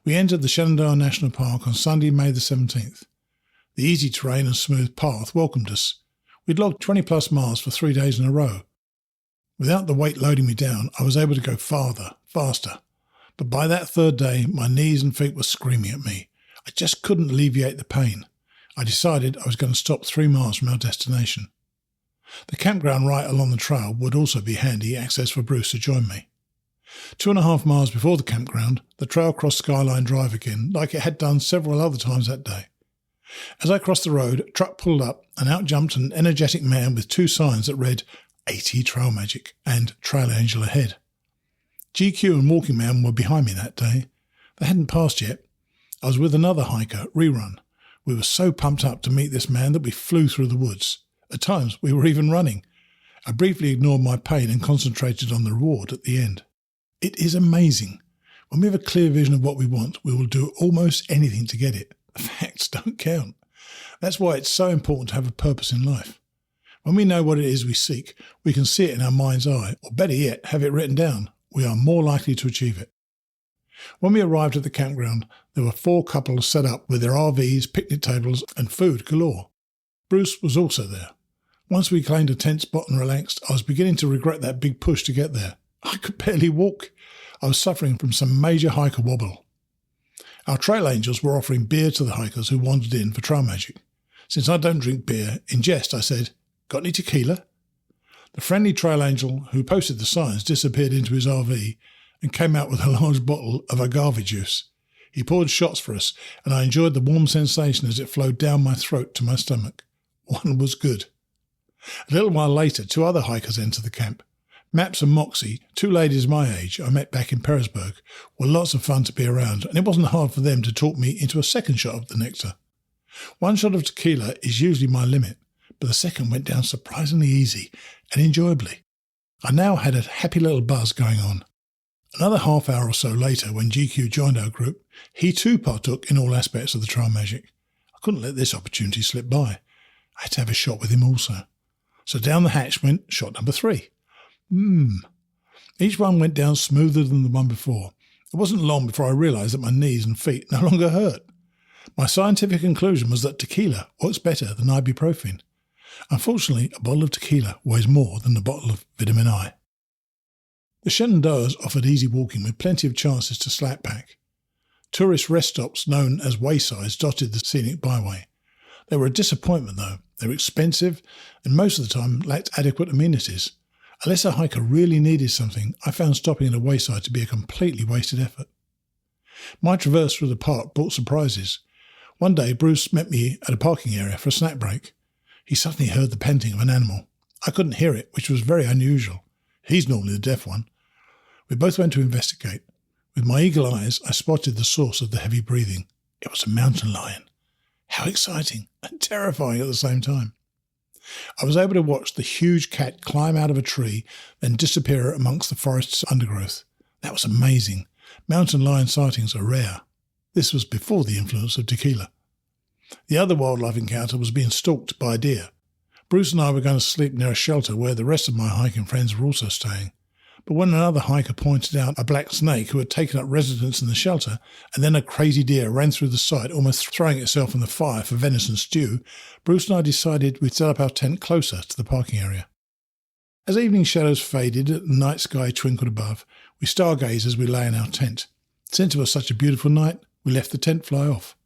We entered the Shenandoah National Park on Sunday, May the 17th. The easy terrain and smooth path welcomed us. We'd logged 20-plus miles for 3 days in a row. Without the weight loading me down, I was able to go farther, faster. But by that 3rd day, my knees and feet were screaming at me. I just couldn't alleviate the pain. I decided I was going to stop 3 miles from our destination. The campground right along the trail would also be handy access for Bruce to join me. 2.5 miles before the campground, the trail crossed Skyline Drive again, like it had done several other times that day. As I crossed the road, a truck pulled up and out jumped an energetic man with 2 signs that read AT Trail Magic and Trail Angel ahead. GQ and Walking Man were behind me that day. They hadn't passed yet. I was with another hiker, Rerun. We were so pumped up to meet this man that we flew through the woods. At times, we were even running. I briefly ignored my pain and concentrated on the reward at the end. It is amazing. When we have a clear vision of what we want, we will do almost anything to get it. The facts don't count. That's why it's so important to have a purpose in life. When we know what it is we seek, we can see it in our mind's eye, or better yet, have it written down. We are more likely to achieve it. When we arrived at the campground, there were 4 couples set up with their RVs, picnic tables, and food galore. Bruce was also there. Once we claimed a tent spot and relaxed, I was beginning to regret that big push to get there. I could barely walk. I was suffering from some major hiker wobble. Our trail angels were offering beer to the hikers who wandered in for trail magic. Since I don't drink beer, in jest I said, "Got any tequila?" The friendly trail angel who posted the signs disappeared into his RV and came out with a large bottle of agave juice. He poured shots for us, and I enjoyed the warm sensation as it flowed down my throat to my stomach. One was good. A little while later, 2 other hikers entered the camp. Maps and Moxie, 2 ladies my age I met back in Petersburg, were lots of fun to be around, and it wasn't hard for them to talk me into a second shot of the nectar. 1 shot of tequila is usually my limit, but the second went down surprisingly easy and enjoyably. I now had a happy little buzz going on. Another half hour or so later, when GQ joined our group, he too partook in all aspects of the trail magic. I couldn't let this opportunity slip by. I had to have a shot with him also. So down the hatch went shot number 3. Each one went down smoother than the one before. It wasn't long before I realised that my knees and feet no longer hurt. My scientific conclusion was that tequila works better than ibuprofen. Unfortunately, a bottle of tequila weighs more than a bottle of vitamin I. The Shenandoahs offered easy walking with plenty of chances to slack back. Tourist rest stops known as waysides dotted the scenic byway. They were a disappointment though. They were expensive and most of the time lacked adequate amenities. Unless a hiker really needed something, I found stopping at a wayside to be a completely wasted effort. My traverse through the park brought surprises. One day Bruce met me at a parking area for a snack break. He suddenly heard the panting of an animal. I couldn't hear it, which was very unusual. He's normally the deaf one. We both went to investigate. With my eagle eyes, I spotted the source of the heavy breathing. It was a mountain lion. How exciting and terrifying at the same time. I was able to watch the huge cat climb out of a tree, then disappear amongst the forest's undergrowth. That was amazing. Mountain lion sightings are rare. This was before the influence of tequila. The other wildlife encounter was being stalked by a deer. Bruce and I were going to sleep near a shelter where the rest of my hiking friends were also staying. But when another hiker pointed out a black snake who had taken up residence in the shelter, and then a crazy deer ran through the site, almost throwing itself in the fire for venison stew, Bruce and I decided we'd set up our tent closer to the parking area. As evening shadows faded and the night sky twinkled above, we stargazed as we lay in our tent. Since it was such a beautiful night, we left the tent fly off.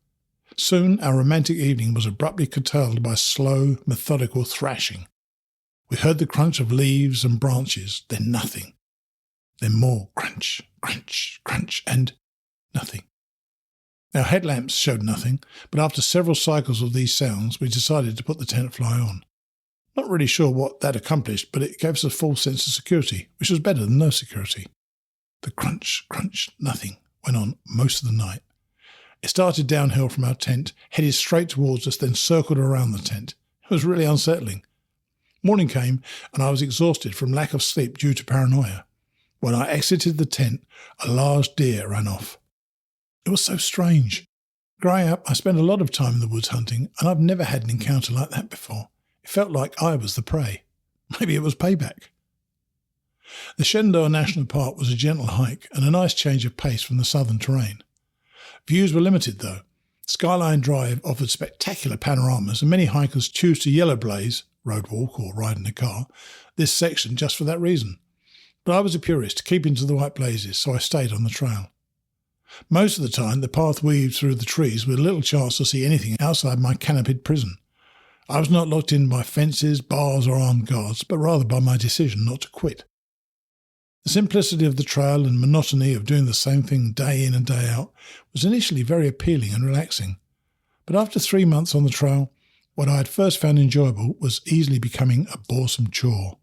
Soon our romantic evening was abruptly curtailed by slow, methodical thrashing. We heard the crunch of leaves and branches, then nothing. Then more crunch, crunch, crunch, and nothing. Our headlamps showed nothing, but after several cycles of these sounds, we decided to put the tent fly on. Not really sure what that accomplished, but it gave us a false sense of security, which was better than no security. The crunch, crunch, nothing went on most of the night. It started downhill from our tent, headed straight towards us, then circled around the tent. It was really unsettling. Morning came, and I was exhausted from lack of sleep due to paranoia. When I exited the tent, a large deer ran off. It was so strange. Growing up, I spent a lot of time in the woods hunting, and I've never had an encounter like that before. It felt like I was the prey. Maybe it was payback. The Shenandoah National Park was a gentle hike and a nice change of pace from the southern terrain. Views were limited, though. Skyline Drive offered spectacular panoramas, and many hikers choose to yellow blaze, road walk or ride in a car, this section just for that reason. But I was a purist, keeping to the white blazes, so I stayed on the trail. Most of the time, the path weaved through the trees with little chance to see anything outside my canopied prison. I was not locked in by fences, bars or armed guards, but rather by my decision not to quit. The simplicity of the trail and monotony of doing the same thing day in and day out was initially very appealing and relaxing. But after 3 months on the trail, what I had first found enjoyable was easily becoming a boresome chore.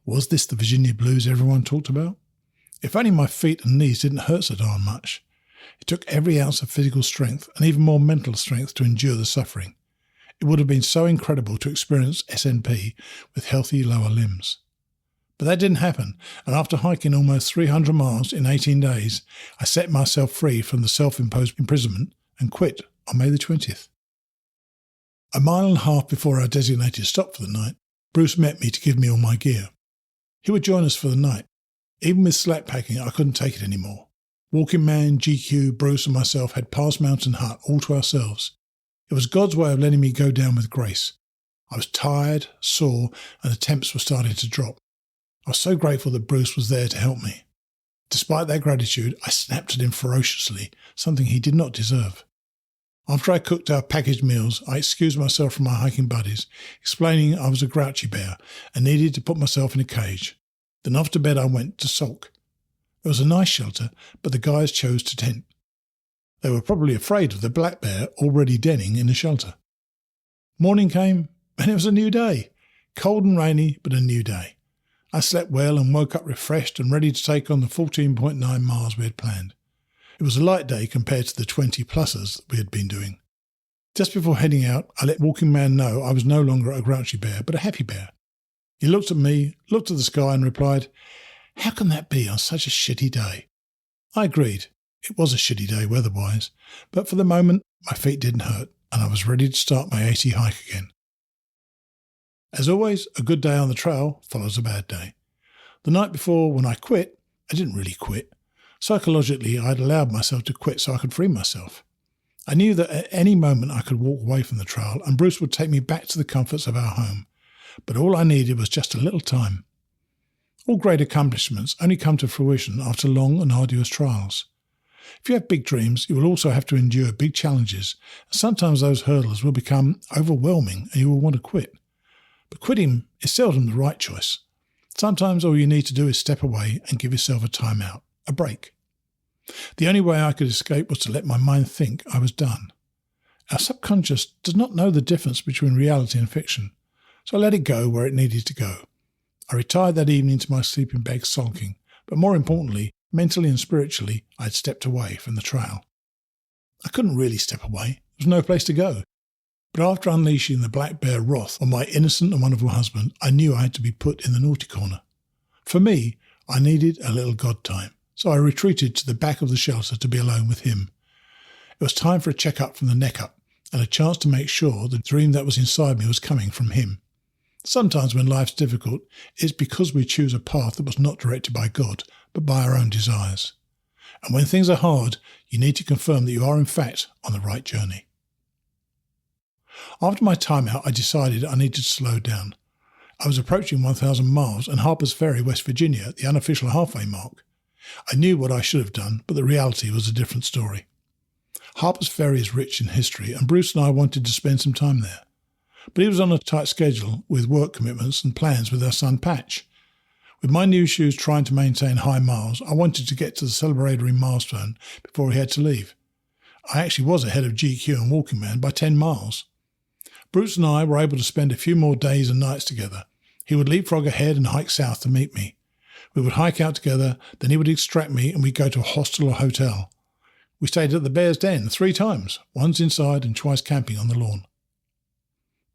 Was this the Virginia blues everyone talked about? If only my feet and knees didn't hurt so darn much. It took every ounce of physical strength and even more mental strength to endure the suffering. It would have been so incredible to experience SNP with healthy lower limbs. But that didn't happen, and after hiking almost 300 miles in 18 days, I set myself free from the self-imposed imprisonment and quit on May the 20th. A mile and a half before our designated stop for the night, Bruce met me to give me all my gear. He would join us for the night. Even with slack packing, I couldn't take it anymore. Walking Man, GQ, Bruce and myself had Pass Mountain Hut all to ourselves. It was God's way of letting me go down with grace. I was tired, sore, and the temps were starting to drop. I was so grateful that Bruce was there to help me. Despite that gratitude, I snapped at him ferociously, something he did not deserve. After I cooked our packaged meals, I excused myself from my hiking buddies, explaining I was a grouchy bear and needed to put myself in a cage. Then off to bed I went to sulk. It was a nice shelter, but the guys chose to tent. They were probably afraid of the black bear already denning in the shelter. Morning came, and it was a new day. Cold and rainy, but a new day. I slept well and woke up refreshed and ready to take on the 14.9 miles we had planned. It was a light day compared to the 20-plussers we had been doing. Just before heading out, I let Walking Man know I was no longer a grouchy bear, but a happy bear. He looked at me, looked at the sky and replied, "How can that be on such a shitty day?" I agreed. It was a shitty day weather-wise, but for the moment my feet didn't hurt and I was ready to start my 80 hike again. As always, a good day on the trail follows a bad day. The night before, when I quit, I didn't really quit. Psychologically, I had allowed myself to quit so I could free myself. I knew that at any moment I could walk away from the trail and Bruce would take me back to the comforts of our home. But all I needed was just a little time. All great accomplishments only come to fruition after long and arduous trials. If you have big dreams, you will also have to endure big challenges, and sometimes those hurdles will become overwhelming and you will want to quit. But quitting is seldom the right choice. Sometimes all you need to do is step away and give yourself a time out, a break. The only way I could escape was to let my mind think I was done. Our subconscious does not know the difference between reality and fiction, so I let it go where it needed to go. I retired that evening to my sleeping bag sulking, but more importantly, mentally and spiritually, I had stepped away from the trail. I couldn't really step away. There was no place to go. But after unleashing the black bear wrath on my innocent and wonderful husband, I knew I had to be put in the naughty corner. For me, I needed a little God time, so I retreated to the back of the shelter to be alone with him. It was time for a check-up from the neck up, and a chance to make sure the dream that was inside me was coming from him. Sometimes when life's difficult, it's because we choose a path that was not directed by God, but by our own desires. And when things are hard, you need to confirm that you are in fact on the right journey. After my time out, I decided I needed to slow down. I was approaching 1,000 miles and Harper's Ferry, West Virginia, the unofficial halfway mark. I knew what I should have done, but the reality was a different story. Harper's Ferry is rich in history, and Bruce and I wanted to spend some time there. But he was on a tight schedule with work commitments and plans with our son Patch. With my new shoes trying to maintain high miles, I wanted to get to the celebratory milestone before he had to leave. I actually was ahead of GQ and Walking Man by 10 miles. Bruce and I were able to spend a few more days and nights together. He would leapfrog ahead and hike south to meet me. We would hike out together, then he would extract me and we'd go to a hostel or hotel. We stayed at the Bear's Den 3 times, once inside and twice camping on the lawn.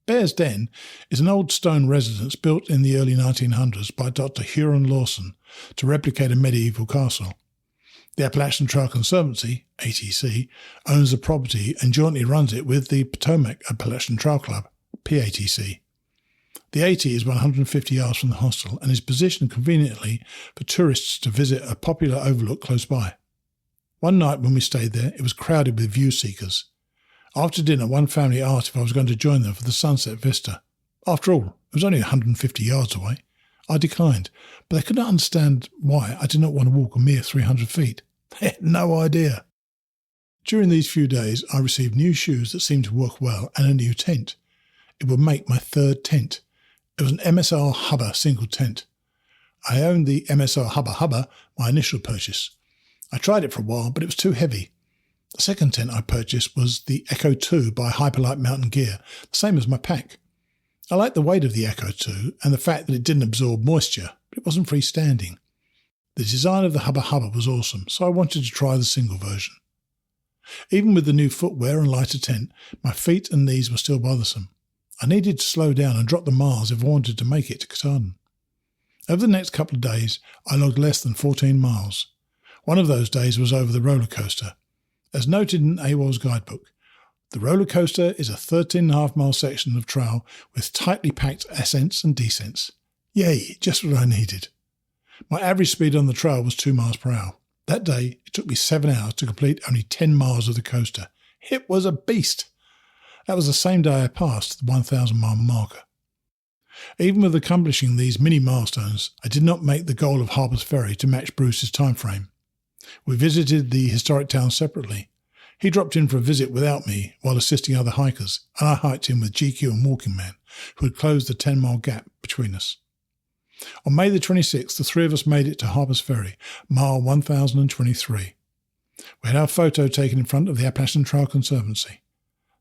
Bear's Den is an old stone residence built in the early 1900s by Dr. Huron Lawson to replicate a medieval castle. The Appalachian Trail Conservancy, ATC, owns the property and jointly runs it with the Potomac Appalachian Trail Club, PATC. The AT is 150 yards from the hostel and is positioned conveniently for tourists to visit a popular overlook close by. One night when we stayed there, it was crowded with view seekers. After dinner, one family asked if I was going to join them for the sunset vista. After all, it was only 150 yards away. I declined, but they could not understand why I did not want to walk a mere 300 feet. They had no idea. During these few days, I received new shoes that seemed to work well and a new tent. It would make my 3rd tent. It was an MSR Hubba single tent. I owned the MSR Hubba, my initial purchase. I tried it for a while, but it was too heavy. The second tent I purchased was the Echo 2 by Hyperlight Mountain Gear, the same as my pack. I liked the weight of the Echo 2 and the fact that it didn't absorb moisture, but it wasn't freestanding. The design of the Hubba was awesome, so I wanted to try the single version. Even with the new footwear and lighter tent, my feet and knees were still bothersome. I needed to slow down and drop the miles if I wanted to make it to Katahdin. Over the next couple of days, I logged less than 14 miles. One of those days was over the roller coaster. As noted in AWOL's guidebook, the roller coaster is a 13.5-mile section of trail with tightly packed ascents and descents. Yay, just what I needed. My average speed on the trail was 2 miles per hour. That day, it took me 7 hours to complete only 10 miles of the coaster. It was a beast. That was the same day I passed the 1,000-mile marker. Even with accomplishing these mini milestones, I did not make the goal of Harper's Ferry to match Bruce's time frame. We visited the historic town separately. He dropped in for a visit without me while assisting other hikers, and I hiked in with GQ and Walking Man, who had closed the 10-mile gap between us. On May the 26th, the three of us made it to Harper's Ferry, mile 1023. We had our photo taken in front of the Appalachian Trail Conservancy.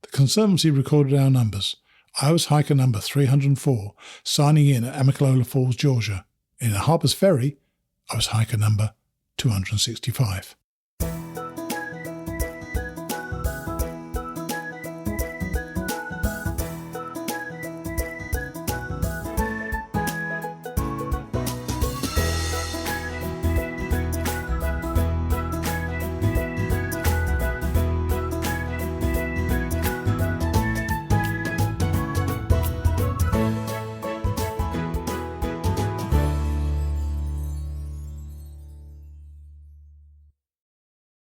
The Conservancy recorded our numbers. I was hiker number 304, signing in at Amicalola Falls, Georgia. In Harper's Ferry, I was hiker number 265.